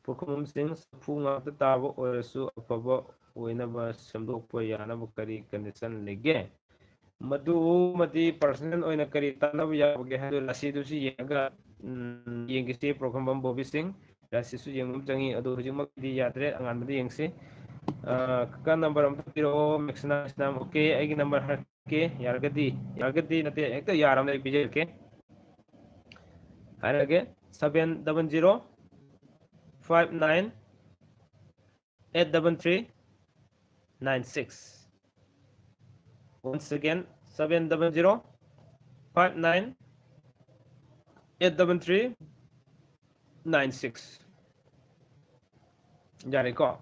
Pukum sing punga taba oirasu afaba oinaba samdokpa yanaba kari condition lege madu mati personal oina kari tanaba yabage hadu rasidu si yenga yengisi program bam Bobby Singh rasisu yengum changi adu hujuma di yadre angan madi yengsi ka number am piro Maxina Islam okay aigi number harke yargadi nate ekta yaram dai bije ke harage 700 59 833 96 once again 700 59 833 96 jare ko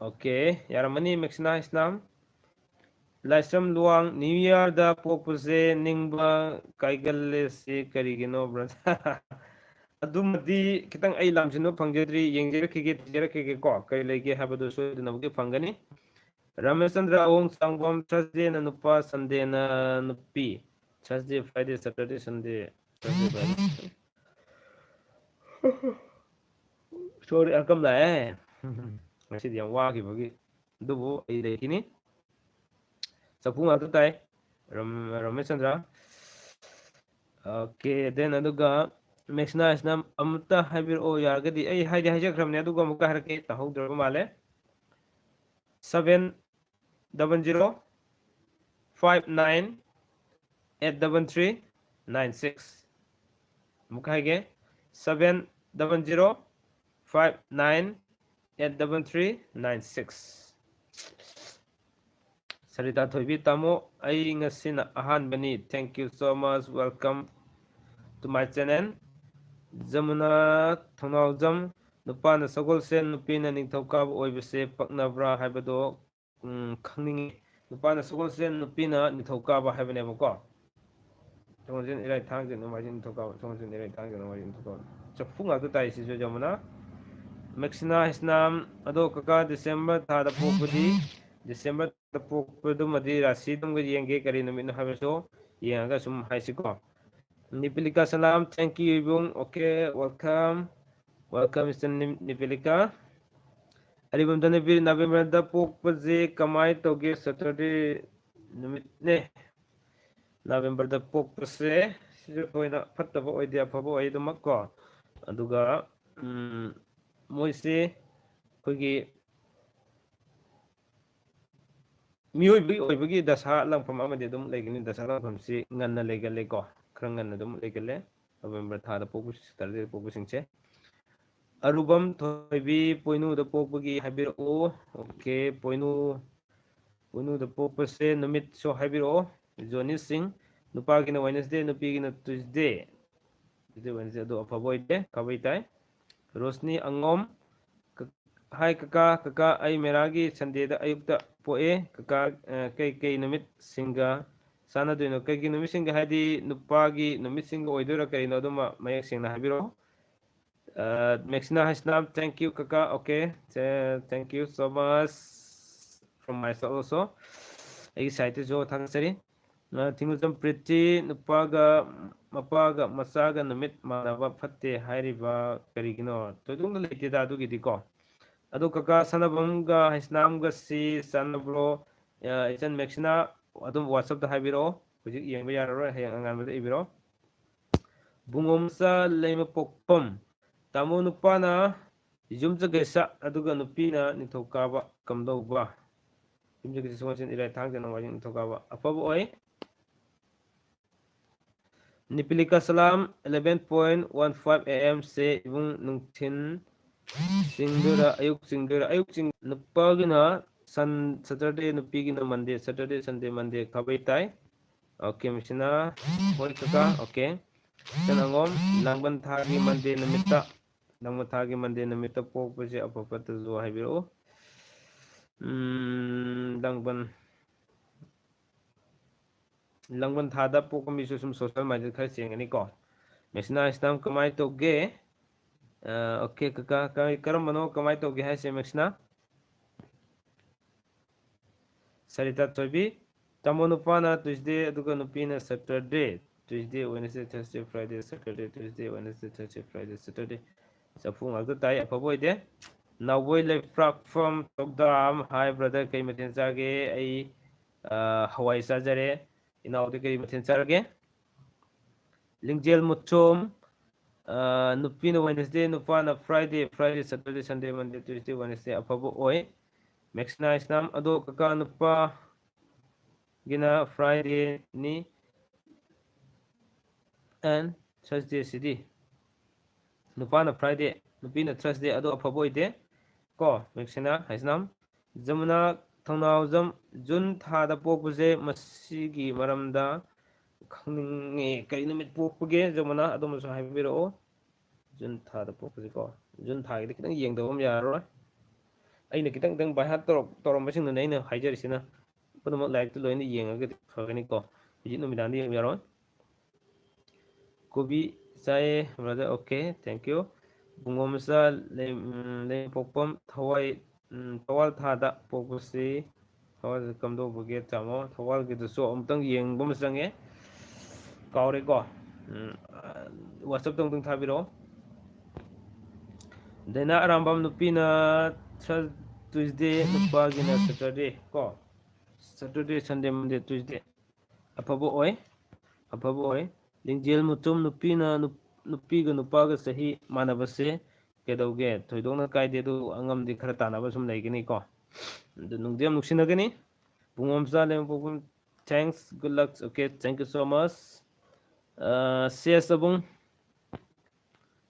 okay yaramani Maxina Islam laisam luang new year da pokpuse ningba kaigalle se karigino brother adumadi kitang ai lamjino pangjadri yengjerakege ko kai lege habadu soidunabge pangani Ramachandra Ong Sangbam Thursday na nupa Sunday na nupi Thursday Friday Saturday Sunday ꯁꯣꯔꯤ ꯑꯀꯝ ꯂꯥꯛꯑꯦ ꯉꯁꯤꯗꯤ ꯌꯥꯝ ꯋꯥꯈꯤꯕꯒꯤ ꯑꯗꯨꯕꯨ ꯑꯩ ꯂꯩꯈꯤꯅꯤ ꯆꯐꯨ ꯉꯥꯛꯇ ꯇꯥꯏ Ramesh Chandra okay then ꯑꯗꯨꯒ ꯃꯦꯛꯁꯅꯥꯏꯁꯅ ꯑꯃꯨꯛꯇ ꯍꯥꯏꯕꯤꯔꯛꯑꯣ ꯌꯥꯔꯒꯗꯤ ꯑꯩ ꯍꯥꯏꯖꯈ꯭ꯔꯕꯅꯦ ꯑꯗꯨꯒ ꯑꯃꯨꯛꯀ ꯍꯥꯏꯔꯛꯀꯦ ꯇꯥꯍꯧꯗ꯭ꯔꯕ ꯃꯥꯜꯂꯦ 700598339 ꯑꯃꯨꯛꯀ ꯍꯥꯏꯒꯦ 700598396 ꯁꯔꯤꯇꯥ ꯊꯣꯏꯕꯤ ꯇꯥꯃꯣ ꯑꯩ ꯉꯁꯤꯅ ꯑꯍꯥꯟꯕꯅꯤ thank you so much welcome to my channel ꯖꯃꯨꯅꯥ ꯊꯧꯅꯥꯎꯖꯝ ꯅꯨꯄꯥꯅ ꯁꯒꯣꯜꯁꯦꯟ ꯅꯨꯄꯤꯅ ꯅꯤꯡꯊꯧꯀꯥꯕ ꯑꯣꯏꯕꯁꯦ ꯄꯛꯅꯕ꯭ꯔꯥ ꯍꯥꯏꯕꯗꯣ ꯈꯪꯅꯤꯡꯉꯤ ꯅꯨꯄꯥꯅ ꯁꯒꯣꯜꯁꯦꯟ ꯅꯨꯄꯤꯅ ꯅꯤꯡꯊꯧꯀꯥꯕ ꯍꯥꯏꯕꯅꯦꯕꯀꯣ ꯁꯒꯣꯜꯁꯦꯟ ꯏꯔꯥꯏ ꯊꯥꯡꯖ ꯅꯣꯡꯃꯥꯏꯖꯤꯡ ꯅꯤꯡꯊꯧꯀꯥꯕ ꯁꯒꯣꯜꯁꯦꯟ ꯏꯔꯥꯏ ꯊꯥꯡꯖ ꯅꯣꯡꯃꯥꯏꯖꯤꯡ ꯅꯤꯡꯊꯧꯀꯥꯕ ꯆꯐꯨ ꯉꯥꯛꯇ ꯇꯥꯏꯁꯤꯁꯨ ꯖꯃꯨꯅꯥ ꯃꯦꯛꯁꯤꯅꯥ ꯍꯤꯁꯅꯥꯝ ꯑꯗꯣ ꯀꯀꯥ ꯗꯤꯁꯦꯝꯕꯔ ꯊꯥꯗ ꯄꯣꯛꯄꯗꯤ ꯗꯤꯁꯦꯝꯕꯔ ꯊꯥꯗ ꯄꯣꯛꯄꯗꯨꯃꯗꯤ ꯔꯥꯁꯤꯗꯨꯃꯒ ꯌꯦꯡꯒꯦ ꯀꯔꯤ ꯅꯨꯃꯤꯠꯅꯣ ꯍꯥꯏꯕꯁꯨ ꯌꯦꯡꯉꯒ ꯁꯨꯝ ꯍꯥꯏꯁꯤꯀꯣ ꯅꯤꯄꯤꯂꯤꯀꯥ ꯁꯂꯥꯝ ꯊꯦꯡꯛ ꯌꯨ ꯏꯕꯨꯡ ꯑꯣꯀꯦ ꯋꯦꯜꯀꯝ ꯋꯦꯜꯀꯝ ꯃꯤꯁꯇꯔ ꯅꯤꯄꯤꯂꯤꯀꯥ ꯑꯔꯤꯕꯝꯗ ꯅꯕꯦꯝꯕꯔꯗ ꯄꯣꯛꯄꯁꯦ ꯀꯃꯥꯏꯅ ꯇꯧꯒꯦ ꯁꯦꯇꯔꯗꯦ ꯅꯨꯃꯤꯠꯅꯦ ꯅꯕꯦꯝꯕꯔꯗ ꯄꯣꯛꯄꯁꯦ ꯁꯤꯁꯨ ꯊꯣꯏꯅ ꯐꯠꯇꯕ ꯑꯣꯏꯗꯦ ꯑꯐꯕ ꯑꯣꯏ ꯑꯗꯨꯃꯛ ꯀꯣ ꯑꯗꯨꯒ ꯃꯣꯏꯁꯤ ꯑꯩꯈꯣꯏꯒꯤ ꯃꯤꯑꯣꯏꯕꯒꯤ ꯑꯣꯏꯕꯒꯤ ꯗꯁꯥ ꯂꯪꯐꯝ ꯑꯃꯗꯤ ꯑꯗꯨꯝ ꯂꯩꯒꯅꯤ ꯗꯁꯥ ꯂꯪꯐꯝꯁꯤ ꯉꯟꯅ ꯂꯩꯒꯜꯂꯦꯀꯣ ꯈꯔ ꯉꯟꯅ ꯑꯗꯨꯝ ꯂꯩꯒꯜꯂꯦ ꯅꯕꯦꯝꯕꯔ ꯊꯥꯗ ꯄꯣꯛꯄ ꯁꯦꯇꯔꯗꯦꯗ ꯄꯣꯛꯄꯁꯤꯡꯁꯦ ꯑꯔꯨꯕꯝ ꯊꯣꯏꯕꯤ ꯄꯣꯏꯅꯨꯗ ꯄꯣꯛꯄꯒꯤ ꯍꯥꯏꯕꯤꯔꯛꯎ ꯑꯣꯀꯦ ꯄꯣꯏꯅꯨꯗ ꯄꯣꯛꯄꯁꯦ ꯅꯨꯃꯤꯠꯁꯨ ꯍꯥꯏꯕꯤꯔꯛꯑꯣ ꯖꯣꯅꯤ ꯁꯤꯡ ꯅꯨꯄꯥꯒꯤꯅ ꯋꯦꯅꯁꯗꯦ ꯅꯨꯄꯤꯒꯤꯅ ꯇꯨꯏꯁꯗꯦ ꯋꯦꯅꯁꯗꯦ ꯑꯗꯨ ꯑꯐꯕ ꯑꯣꯏꯗꯦ ꯀꯕꯩ ꯇꯥꯏ ꯔꯣꯁꯅꯤ ꯑꯉꯣꯝ ꯍꯥꯏ ꯀꯀꯥ ꯑꯩ ꯃꯦꯔꯥꯒꯤ ꯁꯟꯗꯦꯗ ꯑꯌꯨꯛꯇ ꯄꯣꯛꯑꯦ ꯀꯀꯥ ꯀꯩ ꯅꯨꯃꯤꯠꯁꯤꯡꯒ ꯆꯥꯟꯅꯗꯣꯏꯅꯣ ꯀꯩꯒꯤ ꯅꯨꯃꯤꯠꯁꯤꯡꯒ ꯍꯥꯏꯗꯤ ꯅꯨꯄꯥꯒꯤ ꯅꯨꯃꯤꯠꯁꯤꯡꯒ ꯑꯣꯏꯗꯣꯏꯔꯥ ꯀꯔꯤꯅꯣ ꯑꯗꯨꯃ ꯃꯌꯦꯛ ꯁꯦꯡꯅ ꯍꯥꯏꯕꯤꯔꯛꯑꯣ ꯃꯦꯛꯁꯤꯅꯥ ꯍꯥꯏꯁꯅꯥꯝ ꯊꯦꯡꯛ ꯌꯨ ꯀꯀꯥ okay thank you so much from my side also ꯑꯩꯒꯤ ꯁꯥꯏꯠꯇꯁꯨ ꯊꯥꯒꯠꯆꯔꯤ ꯊꯤꯡꯉꯨꯖꯝ ꯄ꯭ꯔꯤꯇꯤ ꯅꯨꯄꯥꯒ ꯃꯄꯥꯒ ꯃꯆꯥꯒ ꯅꯨꯃꯤꯠ ꯃꯥꯟꯅꯕ ꯐꯠꯇꯦ ꯍꯥꯏꯔꯤꯕ ꯀꯔꯤꯒꯤꯅꯣ ꯊꯣꯏꯗꯣꯛꯅ ꯂꯩꯇꯦꯗ ꯑꯗꯨꯒꯤꯗꯤꯀꯣ ꯑꯗꯣ ꯀꯀꯥ ꯁꯥꯟꯅꯕꯝꯒ ꯍꯩꯁꯅꯥꯝꯒꯁꯤ ꯆꯥꯟꯅꯕ꯭ꯔꯣ ꯏꯆꯟ ꯃꯦꯛꯁꯤꯅꯥ ꯑꯗꯨꯝ ꯋꯥꯆꯞꯇ ꯍꯥꯏꯕꯤꯔꯛꯑꯣ ꯍꯧꯖꯤꯛ ꯌꯦꯡꯕ ꯌꯥꯔꯔꯣꯏ ꯍꯌꯦꯡ ꯑꯉꯥꯟꯕꯗ ꯏꯕꯤꯔꯛꯑꯣ ꯕꯨꯡꯉꯣꯝꯆꯥ ꯂꯩꯃꯄꯣꯛꯐꯝ ꯇꯥꯃꯣ ꯅꯨꯄꯥꯅ ꯌꯨꯝꯖꯀꯩꯁ ꯑꯗꯨꯒ ꯅꯨꯄꯤꯅ ꯅꯤꯡꯊꯧꯀꯥꯕ ꯀꯝꯗꯧꯕ ꯌꯨꯝꯖꯀꯩꯁ ꯁꯒꯣꯜꯁꯦꯟ ꯏꯔꯥꯏ ꯊꯥꯡꯖ ꯅꯣꯡꯃꯥꯏꯖꯤꯡ ꯅꯤꯡꯊꯧꯀꯥꯕ ꯑꯐꯕ ꯑꯣꯏ ꯅꯤꯄꯤꯂꯤꯀꯥ ꯁꯂꯥꯝ 11:15 AM ꯁꯦ ꯏꯕꯨꯡ ꯅꯨꯡꯊꯤꯟ ꯆꯤꯡꯗꯣꯏꯔꯥ ꯑꯌꯨꯛ ꯆꯤꯡꯗꯣꯏꯔꯥ ꯑꯌꯨꯛ ꯅꯨꯄꯥꯒꯤꯅ ꯁꯦꯇꯔꯗꯦ ꯅꯨꯄꯤꯒꯤꯅ ꯃꯟꯗꯦ ꯁꯦꯇꯔꯗꯦ ꯁꯟꯗꯦ ꯃꯟꯗꯦ ꯈꯥꯕꯩ ꯇꯥꯏ ꯑꯣꯀꯦ ꯃꯁꯤꯅ ꯍꯣꯏ ꯀꯀꯥ ꯑꯣꯀꯦ ꯆꯅꯉꯣꯝ ꯂꯥꯡꯕꯟ ꯊꯥꯒꯤ ꯃꯟꯗꯦ ꯅꯨꯃꯤꯠꯇ ꯂꯥꯡꯕꯟ ꯊꯥꯒꯤ ꯃꯟꯗꯦ ꯅꯨꯃꯤꯠꯇ ꯄꯣꯛꯄꯁꯦ ꯑꯐ ꯐꯠꯇꯁꯨ ꯍꯥꯏꯕꯤꯔꯛꯎ ꯂꯥꯡꯕꯟ ꯊꯥꯗ ꯄꯣꯛꯄ ꯃꯤꯁꯨ ꯁꯨꯝ ꯁꯣꯁꯦꯜ ꯃꯥꯏꯟꯗꯦꯗ ꯈꯔ ꯆꯦꯟꯒꯅꯤꯀꯣ ꯃꯦꯛꯁꯤꯅꯥ ꯏꯁꯂꯥꯝ ꯀꯃꯥꯏꯅ ꯇꯧꯒꯦ ꯑꯣꯀꯦ ꯀꯀꯥ ꯀꯔꯝꯕꯅꯣ ꯀꯃꯥꯏꯅ ꯇꯧꯒꯦ ꯍꯥꯏꯁꯦ ꯃꯦꯛꯁꯤꯅꯥ ꯁꯔꯤꯇꯥ ꯊꯣꯏꯕꯤ ꯇꯥꯃꯣ ꯅꯨꯄꯥꯅ ꯇꯨꯏꯁꯗꯦ ꯑꯗꯨꯒ ꯅꯨꯄꯤꯅ ꯁꯦꯇꯔꯗꯦ ꯇꯨꯏꯁꯗꯦ ꯋꯦꯅꯁꯗꯦ ꯊꯔꯁꯗꯦ ꯐ꯭ꯔꯥꯏꯗꯦ ꯁꯦꯇꯔꯗꯦ ꯇꯨꯏꯁꯗꯦ ꯋꯦꯅꯁꯗꯦ ꯊꯔꯁꯗꯦ ꯐ꯭ꯔꯥꯏꯗꯦ ꯁꯦꯇꯔꯗꯦ ꯆꯐꯨ ꯉꯥꯛꯇ ꯇꯥꯏ ꯑꯐꯕ ꯑꯣꯏꯗꯦ ꯅꯥꯎꯕꯣꯏ ꯂꯩꯄ꯭ꯔꯥꯛꯐꯝ ꯇꯧꯗꯥꯝ ꯍꯥꯏ ꯕ꯭ꯔꯗꯔ ꯀꯩ ꯃꯊꯦꯜ ꯆꯥꯒꯦ ꯑꯩ ꯍꯋꯥꯏ ꯆꯥꯖꯔꯦ ꯏꯅꯥꯎꯗꯤ ꯀꯔꯤ ꯃꯊꯦꯜ ꯆꯥꯔꯒꯦ ꯂꯤꯡꯖꯦꯜ ꯃꯨꯊꯣꯝ ꯅꯨꯄꯤꯅ ꯋꯦꯅꯁꯗꯦ ꯅꯨꯄꯥꯅ ꯐ꯭ꯔꯥꯏꯗꯦ ꯁꯦꯇꯔꯗꯦ ꯁꯟꯗꯦ ꯃꯟꯗꯦ ꯇ꯭ꯌꯨꯁꯗꯦ ꯋꯦꯅꯁꯗꯦ ꯑꯐꯕ ꯑꯣꯏ ꯃꯦꯛꯁꯤꯅꯥ ꯏꯁꯂꯥꯝ ꯑꯗꯣ ꯀꯀꯥ ꯅꯨꯄꯥꯒꯤꯅ ꯐ꯭ꯔꯥꯏꯗꯦꯅꯤ ꯑꯦꯟ ꯊꯔꯁꯗꯦ ꯁꯤꯗꯤ ꯅꯨꯄꯥꯅ ꯐ꯭ꯔꯥꯏꯗꯦ ꯅꯨꯄꯤꯅ ꯊꯔꯁꯗꯦ ꯑꯗꯣ ꯑꯐꯕ ꯑꯣꯏꯗꯦ ꯀꯣ ꯃꯦꯛꯁꯤꯅꯥ ꯍꯩꯁꯅꯥꯝ ꯖꯃꯨꯅꯥ ꯊꯧꯅꯥꯎꯖꯝ ꯖꯨꯟ ꯊꯥꯗ ꯄꯣꯛꯄꯁꯦ ꯃꯁꯤꯒꯤ ꯃꯔꯝꯗ ꯈꯪꯅꯤꯡꯉꯤ ꯀꯔꯤ ꯅꯨꯃꯤꯠ ꯄꯣꯛꯄꯒꯦ ꯖꯃꯨꯅꯥ ꯑꯗꯨꯃꯁꯨ ꯍꯥꯏꯕꯤꯔꯛꯑꯣ ꯖꯨꯟ ꯊꯥꯗ ꯄꯣꯛꯄꯁꯤꯀꯣ ꯖꯨꯟ ꯊꯥꯒꯤꯗꯤ ꯈꯤꯇꯪ ꯌꯦꯡꯗꯕ ꯑꯃ ꯌꯥꯔꯔꯣꯏ ꯑꯩꯅ ꯈꯤꯇꯪ ꯕꯥꯏꯍꯥꯠ ꯇꯧꯔꯝꯕꯁꯤꯡꯗꯨꯅꯦ ꯑꯩꯅ ꯍꯥꯏꯖꯔꯤꯁꯤꯅ ꯄꯨꯝꯅꯃꯛ ꯂꯥꯏꯔꯤꯛꯇꯨ ꯂꯣꯏꯅ ꯌꯦꯡꯉꯒꯗꯤ ꯐꯒꯅꯤꯀꯣ ꯍꯧꯖꯤꯛ ꯅꯨꯃꯤꯗꯥꯡꯗ ꯌꯦꯡꯕ ꯌꯥꯔꯣꯏ ꯀꯣꯕꯤ ꯆꯥꯏꯌꯦ ꯕ꯭ꯔꯗꯔ ꯑꯣꯀꯦ ꯊꯦꯡꯛ ꯌꯨ ꯕꯨꯡꯉꯣ ꯃꯆꯥ ꯂꯩꯄꯣꯛꯐꯝ ꯊꯋꯥꯜ ꯊꯥꯗ ꯄꯣꯛꯄꯁꯤ ꯊꯋꯥꯜꯁꯤ ꯀꯝꯗꯧꯕꯒꯦ ꯇꯥꯃꯣ ꯊꯋꯥꯜꯒꯤꯗꯨꯁꯨ ꯑꯃꯨꯛꯇꯪ ꯌꯦꯡꯕ ꯑꯃ ꯆꯪꯉꯦ ꯀꯥꯎꯔꯦꯀꯣ WhatsApp ꯇꯧꯗꯪ ꯊꯥꯕꯤꯔꯛꯑꯣ. ꯗꯩꯅꯥ ꯑꯔꯥꯝꯕꯝ ꯅꯨꯄꯤꯅ ꯇꯨꯏꯁꯗꯦ, ꯅꯨꯄꯥꯒꯤꯅ ꯁꯦꯇꯔꯗꯦ ꯀꯣ. ꯁꯦꯇꯔꯗꯦ, ꯁꯟꯗꯦ, ꯃꯟꯗꯦ, ꯇꯨꯏꯁꯗꯦ. ꯑꯐꯕ ꯑꯣꯏ. ꯑꯐꯕ ꯑꯣꯏ. ꯂꯤꯡꯖꯦꯜ ꯃꯨꯇꯨꯝ ꯅꯨꯄꯤꯅ ꯅꯨꯄꯤꯒ ꯅꯨꯄꯥꯒ ꯆꯍꯤ ꯃꯥꯟꯅꯕꯁꯦ ꯀꯩꯗꯧꯒꯦ? ꯊꯣꯏꯗꯣꯛꯅ ꯀꯥꯏꯗꯦ, ꯑꯗꯨ ꯑꯉꯝꯗꯤ ꯈꯔ ꯇꯥꯟꯅꯕ ꯁꯨꯝ ꯂꯩꯒꯅꯤꯀꯣ. ꯑꯗꯨ ꯅꯨꯡꯗꯤ ꯌꯥꯝ ꯅꯨꯡꯁꯤꯅꯒꯅꯤ. ꯄꯨꯡꯉꯣꯝꯆꯥ ꯂꯩꯃꯄꯣꯛꯄꯝ, thanks, good luck, okay, thank you so much. ꯁꯦꯁ ꯑꯕꯨꯡ,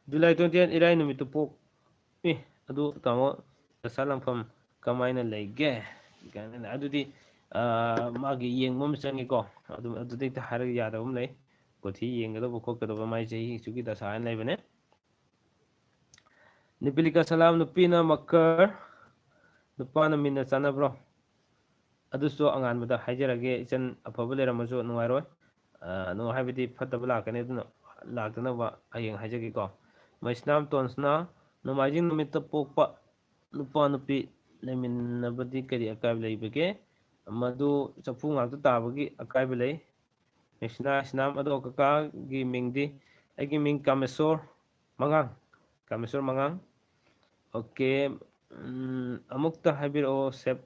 ꯖꯨꯂꯥꯏ 28 ꯏꯔꯥꯏ ꯅꯨꯃꯤꯠꯇꯨ ꯄꯣꯛꯏ. ꯑꯗꯨ ꯇꯥꯃꯣ ꯗꯁꯥ ꯂꯪꯐꯝ ꯀꯃꯥꯏꯅ ꯂꯩꯒꯦ? ꯑꯗꯨꯗꯤ ꯃꯥꯒꯤ ꯌꯦꯡꯕ ꯑꯃ ꯆꯪꯉꯤꯀꯣ. ꯑꯗꯨꯗ ꯍꯦꯛꯇ ꯍꯥꯏꯔꯒ ꯌꯥꯗꯕ ꯑꯃ ꯂꯩ. ꯀꯣꯊꯤ ꯌꯦꯡꯒꯗꯧꯕ ꯈꯣꯠꯀꯗꯧꯕ, ꯃꯥꯏ ꯆꯍꯤ ꯁꯨꯒꯤ ꯗꯁꯥ ꯍꯥꯏꯅ ꯂꯩꯕꯅꯦ. ꯅꯤꯄꯤꯂꯤꯀꯥ ꯁꯂꯥꯝ ꯅꯨꯄꯤꯅ ꯃꯀꯔ, ꯅꯨꯄꯥꯅ ꯃꯤꯟꯅ ꯆꯥꯟꯅꯕ꯭ꯔꯣ? ꯑꯗꯨꯁꯨ ꯑꯉꯥꯟꯕꯗ ꯍꯥꯏꯖꯔꯒꯦ, ꯏꯆꯟ ꯑꯐꯕ ꯂꯩꯔꯝꯃꯁꯨ ꯅꯨꯡꯉꯥꯏꯔꯣꯏ. ꯍꯥꯏꯕꯗꯤ ꯐꯠꯇꯕ ꯂꯥꯛꯀꯅꯤ, ꯑꯗꯨꯅ ꯂꯥꯛꯇꯅꯕ ꯍꯌꯦꯡ ꯍꯥꯏꯖꯒꯦꯀꯣ. ꯃꯩꯁꯅꯥꯝ ꯇꯣꯟꯁꯅꯥ, ꯅꯣꯡꯃꯥꯏꯖꯤꯡ ꯅꯨꯃꯤꯠꯇ ꯄꯣꯛꯄ ꯅꯨꯄꯥ ꯅꯨꯄꯤ ꯂꯩꯃꯤꯟꯅꯕꯗꯤ ꯀꯔꯤ ꯑꯀꯥꯏꯕ ꯂꯩꯕꯒꯦ? ꯃꯗꯨ ꯆꯐꯨ ꯉꯥꯛꯇ ꯇꯥꯕꯒꯤ ꯑꯀꯥꯏꯕ ꯂꯩ. ꯃꯦꯛꯁꯤꯅꯥ ꯏꯁꯅꯥꯝ, ꯑꯗꯣ ꯀꯀꯥꯒꯤ ꯃꯤꯡꯗꯤ? ꯑꯩꯒꯤ ꯃꯤꯡ ꯀꯥꯃꯦꯁꯣꯔ ꯃꯉꯥꯡ. ꯀꯥꯃꯦꯁꯣꯔ ꯃꯉꯥꯡ. ꯑꯣꯀꯦ. ꯑꯃꯨꯛꯇ ꯍꯥꯏꯕꯤꯔꯛꯑꯣ, ꯁꯦꯞ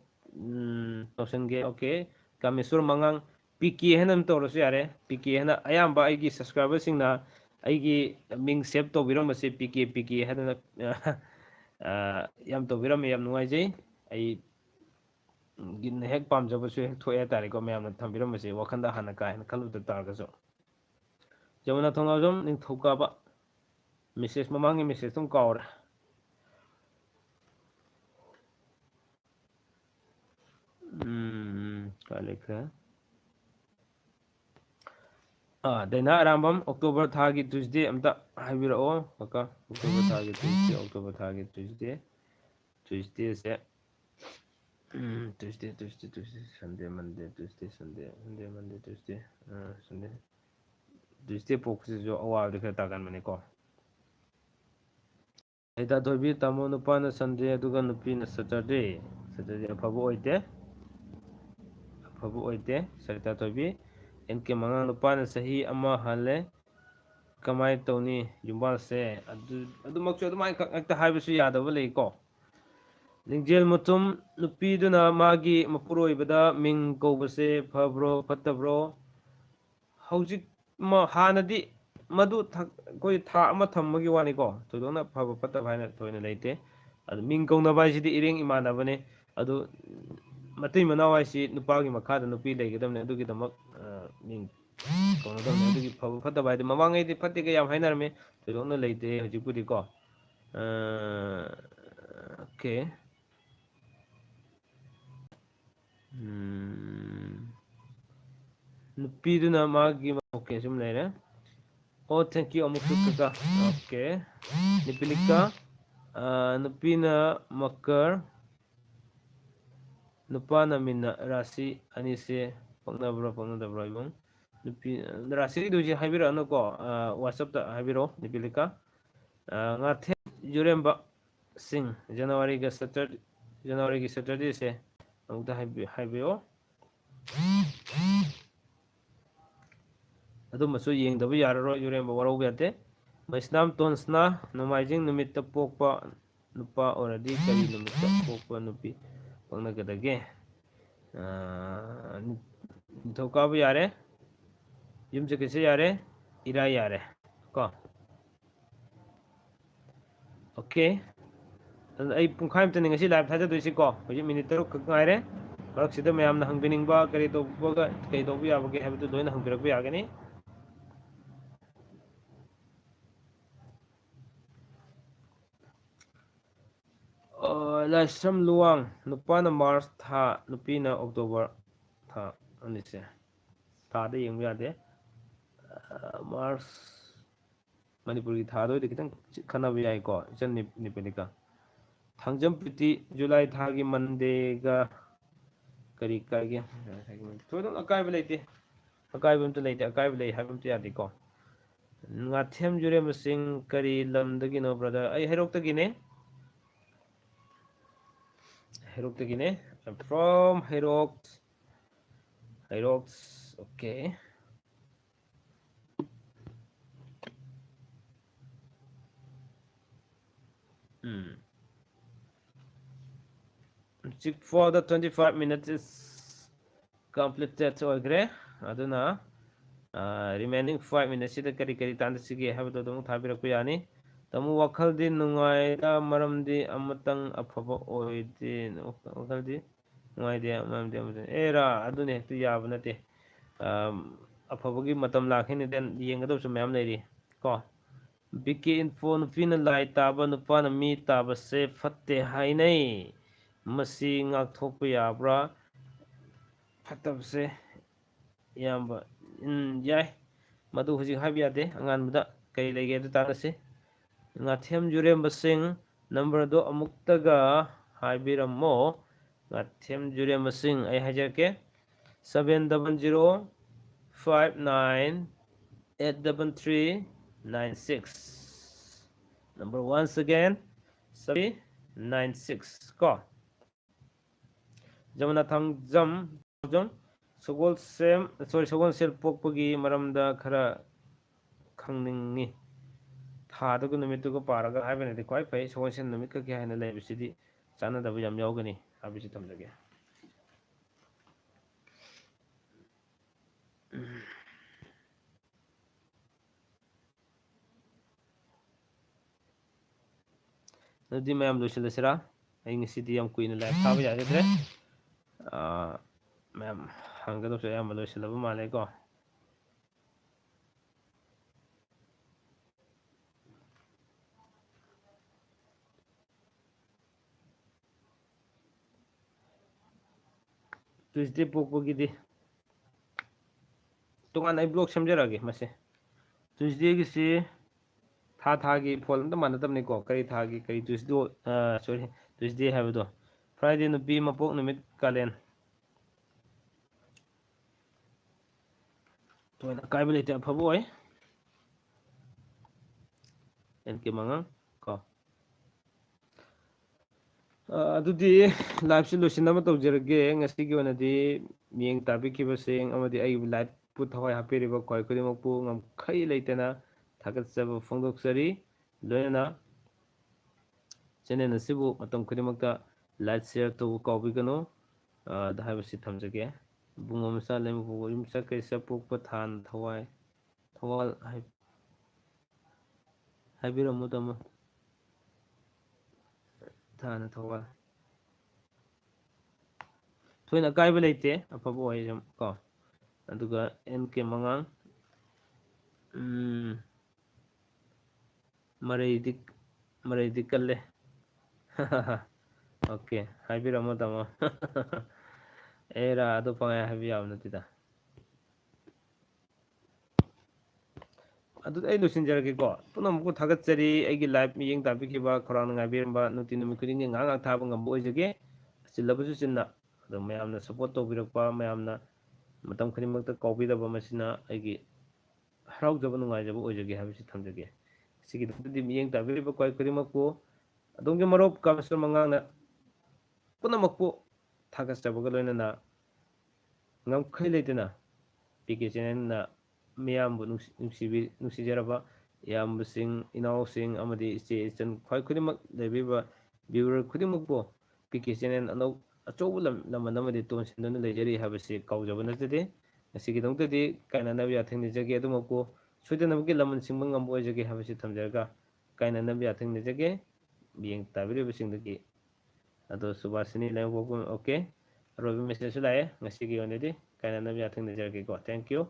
ꯇꯧꯁꯟꯒꯦ. ꯑꯣꯀꯦ. ꯀꯥꯃꯦꯁꯣꯔ ꯃꯉꯥꯡ, ꯄꯤ ꯀꯦ ꯍꯥꯏꯅ ꯑꯗꯨꯝ ꯇꯧꯔꯁꯨ ꯌꯥꯔꯦ. ꯄꯤ ꯀꯦ ꯍꯥꯏꯅ ꯑꯌꯥꯝꯕ ꯑꯩꯒꯤ ꯁꯕꯁꯀ꯭ꯔꯥꯏꯕꯔꯁꯤꯡꯅ ꯑꯩꯒꯤ ꯃꯤꯡ ꯁꯦꯞ ꯇꯧꯕꯤꯔꯝꯕꯁꯦ ꯄꯤ ꯀꯦ ꯍꯥꯏꯗꯅ ꯌꯥꯝ ꯇꯧꯕꯤꯔꯝꯃꯦ, ꯌꯥꯝ ꯅꯨꯡꯉꯥꯏꯖꯩ. ꯑꯩ ꯒꯤꯅ ꯍꯦꯛ ꯄꯥꯝꯖꯕꯁꯨ ꯍꯦꯛ ꯊꯣꯛꯑꯦ ꯍꯥꯏꯇꯥꯔꯦꯀꯣ, ꯃꯌꯥꯝꯅ ꯊꯝꯕꯤꯔꯝꯕꯁꯦ ꯋꯥꯈꯟꯗ ꯍꯥꯟꯅ ꯀꯥ ꯍꯦꯟꯅ ꯈꯜꯂꯨꯗ ꯇꯥꯔꯒꯁꯨ. ꯖꯃꯨꯅꯥ ꯊꯣꯡꯉꯥꯖꯝ ꯅꯤꯡꯊꯧꯀꯥꯕ, ꯃꯦꯁꯦꯖ ꯃꯃꯥꯡꯒꯤ ꯃꯦꯁꯦꯖꯇꯨꯝ ꯀꯥꯎꯔꯦ. ꯀꯥꯏ ꯂꯩꯈ꯭ꯔꯦ? ꯗꯩꯅꯥ ꯑꯔꯥꯝꯕꯝ, ꯑꯣꯛꯇꯣꯕꯔ ꯊꯥꯒꯤ ꯇ꯭ꯌꯨꯁꯗꯦ ꯑꯝꯇ ꯍꯥꯏꯕꯤꯔꯛꯑꯣ ꯀꯀꯥ. ꯑꯣꯛꯇꯣꯕꯔ ꯊꯥꯒꯤ ꯇ꯭ꯌꯨꯁꯗꯦ, ꯑꯣꯛꯇꯣꯕꯔ ꯊꯥꯒꯤ ꯇ꯭ꯌꯨꯁꯗꯦ. ꯇ꯭ꯌꯨꯁꯗꯦꯁꯦ ꯇ꯭ꯌꯨꯁꯗꯦ, ꯁꯟꯗꯦ, ꯃꯟꯗꯦ, ꯇ꯭ꯌꯨꯁꯗꯦ, ꯁꯟꯗꯦ, ꯃꯟꯗꯦ, ꯇ꯭ꯌꯨꯁꯗꯦ, ꯁꯟꯗꯦ. ꯇ꯭ꯌꯨꯁꯗꯦ ꯄꯣꯛꯄꯁꯤꯁꯨ ꯑꯋꯥꯕꯗꯤ ꯈꯔ ꯇꯥꯒꯟꯕꯅꯤꯀꯣ. ꯍꯩꯗꯥ ꯊꯣꯏꯕꯤ, ꯇꯥꯃꯣ ꯅꯨꯄꯥꯅ ꯁꯟꯗꯦ ꯑꯗꯨꯒ ꯅꯨꯄꯤꯅ ꯁꯦꯇꯔꯗꯦ. ꯁꯦꯇꯔꯗꯦ ꯑꯐꯕ ꯑꯣꯏꯗꯦ. ꯑꯐꯕ ꯑꯣꯏꯗꯦ. ꯁꯔꯤꯇꯥ ꯊꯣꯏꯕꯤ, ꯑꯦꯟ ꯀꯦ ꯃꯉꯥꯡ, ꯅꯨꯄꯥꯅ ꯆꯍꯤ ꯑꯃ ꯍꯜꯂꯦ. ꯀꯃꯥꯏꯅ ꯇꯧꯅꯤ ꯌꯨꯝꯕꯥꯜꯁꯦ? ꯑꯗꯨꯃꯛꯁꯨ ꯑꯗꯨꯃꯥꯏꯅ ꯈꯛ ꯍꯦꯛꯇ ꯍꯥꯏꯕꯁꯨ ꯌꯥꯗꯕ ꯂꯩꯀꯣ. ꯂꯤꯡꯖꯦꯜ ꯃꯨꯇꯨꯝ ꯅꯨꯄꯤꯗꯨꯅ ꯃꯥꯒꯤ ꯃꯄꯨꯔꯣꯏꯕꯗ ꯃꯤꯡ ꯀꯧꯕꯁꯦ ꯐꯕ꯭ꯔꯣ ꯐꯠꯇꯕ꯭ꯔꯣ? ꯍꯧꯖꯤꯛ ꯍꯥꯟꯅꯗꯤ ꯃꯗꯨ ꯑꯩꯈꯣꯏ ꯊꯥ ꯑꯃ ꯊꯝꯕꯒꯤ ꯋꯥꯅꯤꯀꯣ, ꯊꯣꯏꯗꯣꯛꯅ ꯐꯕ ꯐꯠꯇꯕ ꯍꯥꯏꯅ ꯊꯣꯏꯅ ꯂꯩꯇꯦ. ꯑꯗꯨ ꯃꯤꯡ ꯀꯧꯅꯕ ꯍꯥꯏꯁꯤꯗꯤ ꯏꯔꯦꯡ ꯏꯃꯥꯟꯅꯕꯅꯤ. ꯑꯗꯨ ꯃꯇꯩ ꯃꯅꯥꯎ ꯍꯥꯏꯁꯤ ꯅꯨꯄꯥꯒꯤ ꯃꯈꯥꯗ ꯅꯨꯄꯤ ꯂꯩꯒꯗꯕꯅꯤ, ꯑꯗꯨꯒꯤꯗꯃꯛ ꯃꯤꯡ ꯀꯧꯅꯗꯕꯅꯤ. ꯑꯗꯨꯒꯤ ꯐꯕ ꯐꯠꯇꯕ ꯍꯥꯏꯗꯤ ꯃꯃꯥꯡꯉꯩꯗꯤ ꯐꯠꯇꯦꯒ ꯌꯥꯝ ꯍꯥꯏꯅꯔꯝꯃꯤ, ꯊꯣꯏꯗꯣꯛꯅ ꯂꯩꯇꯦ ꯍꯧꯖꯤꯛꯄꯨꯗꯤꯀꯣ. ꯑꯣꯀꯦ. ꯅꯨꯄꯤꯗꯨꯅ ꯃꯥꯒꯤ ꯑꯣꯀꯦ ꯁꯨꯝ ꯂꯩꯔꯦ. ꯑꯣ ꯊꯦꯡꯛ ꯌꯨ ꯑꯃꯨꯛꯁꯨ ꯀꯀꯥ. ꯑꯣꯀꯦ. ꯅꯤꯄꯤꯂꯤꯀꯥ, ꯅꯨꯄꯤꯅ ꯃꯀꯔ, ꯅꯨꯄꯥꯅ ꯃꯤꯟꯅ, ꯔꯥꯁꯤ ꯑꯅꯤꯁꯦ ꯄꯛꯅꯕ꯭ꯔꯣ ꯄꯛꯅꯗꯕ꯭ꯔꯣ ꯏꯕꯨꯡ? ꯅꯨꯄꯤ ꯔꯥꯁꯤꯒꯤꯗꯨ ꯍꯧꯖꯤꯛ ꯍꯥꯏꯕꯤꯔꯛꯑꯅꯨꯀꯣ, ꯋꯥꯆꯞꯇ ꯍꯥꯏꯕꯤꯔꯛꯑꯣ ꯅꯤꯄꯤꯂꯤꯀꯥ. ꯉꯥꯊꯦꯝ ꯌꯨꯔꯦꯝꯕ ꯁꯤꯡ, ꯖꯅꯋꯥꯔꯤꯒꯤ ꯁꯦꯇꯔꯗꯦꯁꯦ ꯑꯃꯨꯛꯇ ꯍꯥꯏꯕꯤꯌꯣ. ꯑꯗꯨꯝꯕꯁꯨ ꯌꯦꯡꯗꯕ ꯌꯥꯔꯔꯣꯏ, ꯌꯨꯔꯦꯝꯕ ꯋꯥꯔꯧꯕ ꯌꯥꯗꯦ. ꯃꯩꯁꯅꯥꯝ ꯇꯣꯟꯁꯅꯥ, ꯅꯣꯡꯃꯥꯏꯖꯤꯡ ꯅꯨꯃꯤꯠꯇ ꯄꯣꯛꯄ ꯅꯨꯄꯥ ꯑꯣꯏꯔꯗꯤ ꯀꯔꯤ ꯅꯨꯃꯤꯠꯇ ꯄꯣꯛꯄ ꯅꯨꯄꯤ ꯄꯛꯅꯒꯗꯒꯦ? ꯅꯤꯡꯊꯧꯀꯥꯕ ꯌꯥꯔꯦ, ꯌꯨꯝꯁꯀꯩꯁ ꯌꯥꯔꯦ, ꯏꯔꯥꯏ ꯌꯥꯔꯦ ꯀꯣ. ꯑꯣꯀꯦ. ꯑꯗꯨ ꯑꯩ ꯄꯨꯡꯈꯥꯏꯃꯨꯛꯇꯅꯤ ꯉꯁꯤ ꯂꯥꯏꯚ ꯊꯥꯖꯗꯣꯏꯁꯤꯀꯣ. ꯍꯧꯖꯤꯛ ꯃꯤꯅꯤꯠ 3 ꯈꯛ ꯉꯥꯏꯔꯦ. ꯃꯔꯛꯁꯤꯗ ꯃꯌꯥꯝꯅ ꯍꯪꯕꯤꯅꯤꯡꯕ ꯀꯔꯤ ꯇꯧꯕ ꯌꯥꯕꯒꯦ ꯍꯥꯏꯕꯗꯨ ꯂꯣꯏꯅ ꯍꯪꯕꯤꯔꯛꯄ ꯌꯥꯒꯅꯤ. ꯂꯥꯏꯁ꯭ꯔꯝ ꯂꯨꯋꯥꯡ, ꯅꯨꯄꯥꯅ ꯃꯥꯔꯁ ꯊꯥ, ꯅꯨꯄꯤꯅ ꯑꯣꯛꯇꯣꯕꯔ ꯊꯥ. ꯑꯅꯤꯁꯦ ꯊꯥꯗ ꯌꯦꯡꯕ ꯌꯥꯗꯦ. ꯃꯥꯔꯁ ꯃꯅꯤꯄꯨꯔꯒꯤ ꯊꯥꯗ ꯑꯣꯏꯔꯗꯤ ꯈꯤꯇꯪ ꯈꯟꯅꯕ ꯌꯥꯏꯀꯣ ꯏꯆꯟ ꯅꯤꯄꯦꯂꯤꯀꯥ. ꯊꯥꯡꯖꯝ ꯄ꯭ꯔꯤꯇꯤ, ꯖꯨꯂꯥꯏ ꯊꯥꯒꯤ ꯃꯟꯗꯦꯒ ꯀꯔꯤ ꯀꯥꯏꯒꯦ? ꯊꯣꯏꯗꯣꯛꯅ ꯑꯀꯥꯏꯕ ꯂꯩꯇꯦ. ꯑꯀꯥꯏꯕ ꯑꯝꯇ ꯂꯩꯇꯦ. ꯑꯀꯥꯏꯕ ꯂꯩ ꯍꯥꯏꯕ ꯑꯝꯇ ꯌꯥꯗꯦꯀꯣ. ꯉꯥꯊꯦꯝ ꯌꯨꯔꯦꯝꯕꯁꯤꯡ, ꯀꯔꯤ ꯂꯝꯗꯒꯤꯅꯣ ꯕ꯭ꯔꯗꯔ? ꯑꯩ ꯍꯩꯔꯣꯛꯇꯒꯤꯅꯦ. ꯍꯩꯔꯣꯛꯇꯒꯤꯅꯦ. From Heirok. Okay. for the 25 minutes is completed ꯑꯣꯏꯈ꯭ꯔꯦ ꯑꯗꯨꯅ remaining 5 minutes ꯁꯤꯗ ꯀꯔꯤ ꯀꯔꯤ ꯇꯥꯟꯅꯁꯤꯒꯦ ꯍꯥꯏꯕꯗꯣ ꯑꯗꯨꯝ ꯊꯥꯕꯤꯔꯛꯄ ꯌꯥꯅꯤ ꯇꯥꯃꯣ ꯋꯥꯈꯜꯗꯤ ꯅꯨꯡꯉꯥꯏꯗ ꯃꯔꯝꯗꯤ ꯑꯃꯇꯪ ꯑꯐꯕ ꯑꯣꯏꯗꯦ ꯋꯥꯈꯜꯗꯤ ꯅꯨꯡꯉꯥꯏꯗꯦ ꯃꯔꯝꯗꯤ ꯑꯦꯔꯥ ꯑꯗꯨꯅꯦ ꯍꯦꯛꯇ ꯌꯥꯕ ꯅꯠꯇꯦ ꯑꯐꯕꯒꯤ ꯃꯇꯝ ꯂꯥꯛꯈꯤꯅꯤ ꯗꯦꯟ ꯌꯦꯡꯒꯗꯕꯁꯨ ꯃꯌꯥꯝ ꯂꯩꯔꯤ ꯀꯣ ꯕꯤꯀꯦ ꯏꯟꯐꯣ ꯅꯨꯄꯤꯅ ꯂꯥꯏ ꯇꯥꯕ ꯅꯨꯄꯥꯅ ꯃꯤ ꯇꯥꯕꯁꯦ ꯐꯠꯇꯦ ꯍꯥꯏꯅꯩ ꯃꯁꯤ ꯉꯥꯛꯊꯣꯛꯄ ꯌꯥꯕ꯭ꯔꯥ ꯐꯠꯇꯕꯁꯦ ꯏꯌꯥꯝꯕ ꯌꯥꯏ ꯃꯗꯨ ꯍꯧꯖꯤꯛ ꯍꯥꯏꯕ ꯌꯥꯗꯦ ꯑꯉꯥꯟꯕꯗ ꯀꯔꯤ ꯂꯩꯒꯦ ꯑꯗꯨ ꯇꯥꯟꯅꯁꯤ ꯉꯥꯊꯦꯝ ꯖꯨꯔꯦꯝꯕꯁꯤꯡ ꯅꯝꯕꯔꯗꯣ ꯑꯃꯨꯛꯇꯒ ꯍꯥꯏꯕꯤꯔꯝꯃꯣ ꯉꯥꯊꯦꯝ ꯖꯨꯔꯦꯝꯕꯁꯤꯡ ꯑꯩ ꯍꯥꯏꯖꯔꯛꯀꯦ 700-59-833-96 number once again 96 ꯀꯣ ꯖꯃꯅꯥꯊꯪꯖꯝ ꯁꯒꯣꯜꯁꯦꯜ ꯄꯣꯛꯄꯒꯤ ꯃꯔꯝꯗ ꯈꯔ ꯈꯪꯅꯤꯡꯉꯤ ꯊꯥꯗꯨꯒ ꯅꯨꯃꯤꯠꯇꯨꯒ ꯄꯥꯔꯒ ꯍꯥꯏꯕꯅꯗꯤ ꯈ꯭ꯋꯥꯏ ꯐꯩ ꯁꯒꯣꯜꯁꯦꯜ ꯅꯨꯃꯤꯠ ꯈꯛꯀꯤ ꯍꯥꯏꯅ ꯂꯩꯕꯁꯤꯗꯤ ꯆꯥꯟꯅꯗꯕ ꯌꯥꯝ ꯌꯥꯎꯒꯅꯤ ꯍꯥꯏꯕꯁꯤ ꯊꯝꯖꯒꯦ ꯑꯗꯨꯗꯤ ꯃꯌꯥꯝ ꯂꯣꯏꯁꯤꯜꯂꯁꯤꯔꯥ ꯑꯩ ꯉꯁꯤꯗꯤ ꯌꯥꯝ ꯀꯨꯏꯅ ꯂꯥꯏꯚ ꯊꯥꯕ ꯌꯥꯒꯗ꯭ꯔꯦ ꯃꯌꯥꯝ ꯍꯪꯒꯗꯕꯁꯨ ꯑꯌꯥꯝꯕ ꯂꯣꯏꯁꯤꯜꯂꯕ ꯃꯥꯜꯂꯦꯀꯣ ꯇ꯭ꯌꯨꯁꯗꯦ ꯄꯣꯛꯄꯒꯤꯗꯤ ꯇꯣꯉꯥꯟꯅ ꯑꯩ ꯕ꯭ꯂꯣꯛ ꯁꯦꯝꯖꯔꯛꯑꯒꯦ ꯃꯁꯦ ꯇ꯭ꯌꯨꯁꯗꯦꯒꯤꯁꯤ ꯊꯥꯒꯤ ꯐꯣꯜ ꯑꯝꯇ ꯃꯥꯟꯅꯗꯕꯅꯤꯀꯣ ꯀꯔꯤ ꯊꯥꯒꯤ ꯀꯔꯤ ꯇ꯭ꯌꯨꯁꯗꯦ ꯍꯥꯏꯕꯗꯣ ꯐ꯭ꯔꯥꯏꯗꯦ ꯅꯨꯄꯤ ꯃꯄꯣꯛ ꯅꯨꯃꯤꯠ ꯀꯥꯂꯦꯟ ꯊꯣꯏꯅ ꯑꯀꯥꯏꯕ ꯂꯩꯇꯦ ꯑꯐꯕ ꯑꯣꯏ NK ꯃꯉꯥꯡ ꯀꯣ ꯑꯗꯨꯗꯤ ꯂꯥꯏꯚꯁꯤ ꯂꯣꯏꯁꯤꯟꯅꯕ ꯇꯧꯖꯔꯒꯦ ꯉꯁꯤꯒꯤ ꯑꯣꯏꯅꯗꯤ ꯃꯤꯠꯌꯦꯡ ꯇꯥꯕꯤꯈꯤꯕꯁꯤꯡ ꯑꯃꯗꯤ ꯑꯩꯒꯤ ꯂꯥꯏꯚꯄꯨ ꯊꯋꯥꯏ ꯍꯥꯞꯄꯤꯔꯤꯕ ꯈ꯭ꯋꯥꯏ ꯈꯨꯗꯤꯡꯃꯛꯄꯨ ꯉꯝꯈꯩ ꯂꯩꯇꯅ ꯊꯥꯒꯠꯆꯕ ꯐꯣꯡꯗꯣꯛꯆꯔꯤ ꯂꯣꯏꯅꯅ ꯆꯦꯅꯦꯜ ꯑꯁꯤꯕꯨ ꯃꯇꯝ ꯈꯨꯗꯤꯡꯃꯛꯇ ꯂꯥꯏꯛ ꯁꯤꯌꯔ ꯇꯧꯕ ꯀꯥꯎꯕꯤꯒꯅꯨ ꯍꯥꯏꯕꯁꯤ ꯊꯝꯖꯒꯦ ꯕꯨꯡꯉꯣ ꯃꯆꯥ ꯂꯩꯃꯄꯣꯛ ꯌꯨꯝꯁꯥ ꯀꯩꯁꯥ ꯄꯣꯛꯄ ꯊꯥꯅ ꯊꯧꯋꯥꯜ ꯍꯥꯏꯕꯤꯔꯝꯃꯨ ꯇꯥꯃꯣ ꯊꯥꯅ ꯊꯧꯋꯥꯜ ꯊꯣꯏꯅ ꯑꯀꯥꯏꯕ ꯂꯩꯇꯦ ꯑꯐꯕ ꯑꯣꯏ ꯁꯨꯝ ꯀꯣ ꯑꯗꯨꯒ NK ꯃꯉꯥꯡ ꯃꯔꯩꯗꯤ ꯀꯜꯂꯦ ꯑꯣꯀꯦ ꯍꯥꯏꯕꯤꯔꯝꯃꯣ ꯇꯥꯃꯣ ꯑꯦꯔꯥ ꯑꯗꯨ ꯄꯪꯍꯥꯏ ꯍꯥꯏꯕ ꯌꯥꯕ ꯅꯠꯇꯦꯗ ꯑꯗꯨꯗꯤ ꯑꯩ ꯂꯣꯏꯁꯤꯟꯖꯔꯒꯦꯀꯣ ꯄꯨꯝꯅꯃꯛꯄꯨ ꯊꯥꯒꯠꯆꯔꯤ ꯑꯩꯒꯤ ꯂꯥꯏꯚ ꯃꯤꯠꯌꯦꯡ ꯇꯥꯕꯤꯈꯤꯕ ꯈꯧꯔꯥꯡꯅ ꯉꯥꯏꯕꯤꯔꯝꯕ ꯅꯨꯡꯇꯤ ꯈꯨꯗꯤꯡꯒꯤ ꯉꯥꯏꯍꯥꯛ ꯊꯥꯕ ꯉꯝꯕ ꯑꯣꯏꯖꯒꯦ ꯆꯤꯜꯂꯕꯁꯨ ꯆꯤꯟꯅ ꯑꯗꯣ ꯃꯌꯥꯝꯅ ꯁꯞꯄꯣꯔꯠ ꯇꯧꯕꯤꯔꯛꯄ ꯃꯌꯥꯝꯅ ꯃꯇꯝ ꯈꯨꯗꯤꯡꯃꯛꯇ ꯀꯥꯎꯕꯤꯗꯕ ꯃꯁꯤꯅ ꯑꯩꯒꯤ ꯍꯔꯥꯎꯖꯕ ꯅꯨꯡꯉꯥꯏꯖꯕ ꯑꯣꯏꯖꯒꯦ ꯍꯥꯏꯕꯁꯤ ꯊꯝꯖꯒꯦ ꯁꯤꯒꯤꯗꯃꯛꯇꯗꯤ ꯃꯤꯠꯌꯦꯡ ꯇꯥꯕꯤꯔꯤꯕ ꯈ꯭ꯋꯥꯏ ꯈꯨꯗꯤꯡꯃꯛꯄꯨ ꯑꯗꯣꯝꯒꯤ ꯃꯔꯨꯞ ꯀꯥꯃꯦꯁꯣꯔ ꯃꯉꯥꯡꯅ ꯄꯨꯝꯅꯃꯛꯄꯨ ꯊꯥꯒꯠꯆꯕꯒ ꯂꯣꯏꯅꯅ ꯉꯝꯈꯩ ꯂꯩꯇꯅ PK ꯆꯦꯅꯦꯜꯅ ꯃꯤꯌꯥꯝꯕꯨ ꯅꯨꯡꯁꯤꯖꯔꯕ ꯏꯌꯥꯝꯕꯁꯤꯡ ꯏꯅꯥꯎꯁꯤꯡ ꯑꯃꯗꯤ ꯏꯆꯦ ꯏꯆꯟ ꯈ꯭ꯋꯥꯏ ꯈꯨꯗꯤꯡꯃꯛ ꯂꯩꯕꯤꯕ ꯚꯤꯌꯨꯋꯔ ꯈꯨꯗꯤꯡꯃꯛꯄꯨ PK ꯆꯦꯅꯦꯜ ꯑꯆꯧꯕ ꯂꯃꯟ ꯑꯃꯗꯤ ꯇꯣꯟꯁꯤꯟꯗꯨꯅ ꯂꯩꯖꯔꯤ ꯍꯥꯏꯕꯁꯤ ꯀꯥꯎꯖꯕ ꯅꯠꯆꯗꯦ ꯉꯁꯤꯒꯤꯗꯃꯛꯇꯗꯤ ꯀꯥꯏꯅꯅꯕ ꯌꯥꯊꯪ ꯑꯗꯨꯃꯛꯄꯨ ꯁꯣꯏꯗꯅꯃꯛꯀꯤ ꯂꯃꯟ ꯁꯤꯡꯕ ꯉꯝꯕ ꯑꯣꯏꯖꯒꯦ ꯍꯥꯏꯕꯁꯤ ꯊꯝꯖꯔꯒ ꯀꯥꯏꯅꯅꯕ ꯌꯥꯊꯪ ꯅꯤꯖꯒꯦ ꯃꯤꯠꯌꯦꯡ ꯇꯥꯕꯤꯔꯤꯕꯁꯤꯡꯗꯒꯤ ꯑꯗꯣ ꯁꯨꯕꯥꯁꯤꯅꯤ ꯂꯩꯃꯄꯣꯛꯄ ꯑꯣꯀꯦ ꯑꯔꯣꯏꯕ ꯃꯦꯁꯦꯖꯁꯨ ꯂꯥꯛꯑꯦ ꯉꯁꯤꯒꯤ ꯑꯣꯏꯅꯗꯤ ꯀꯥꯏꯅꯅꯕ ꯌꯥꯊꯪ ꯅꯤꯖꯔꯒꯦꯀꯣ ꯊꯦꯡꯛ ꯌꯨ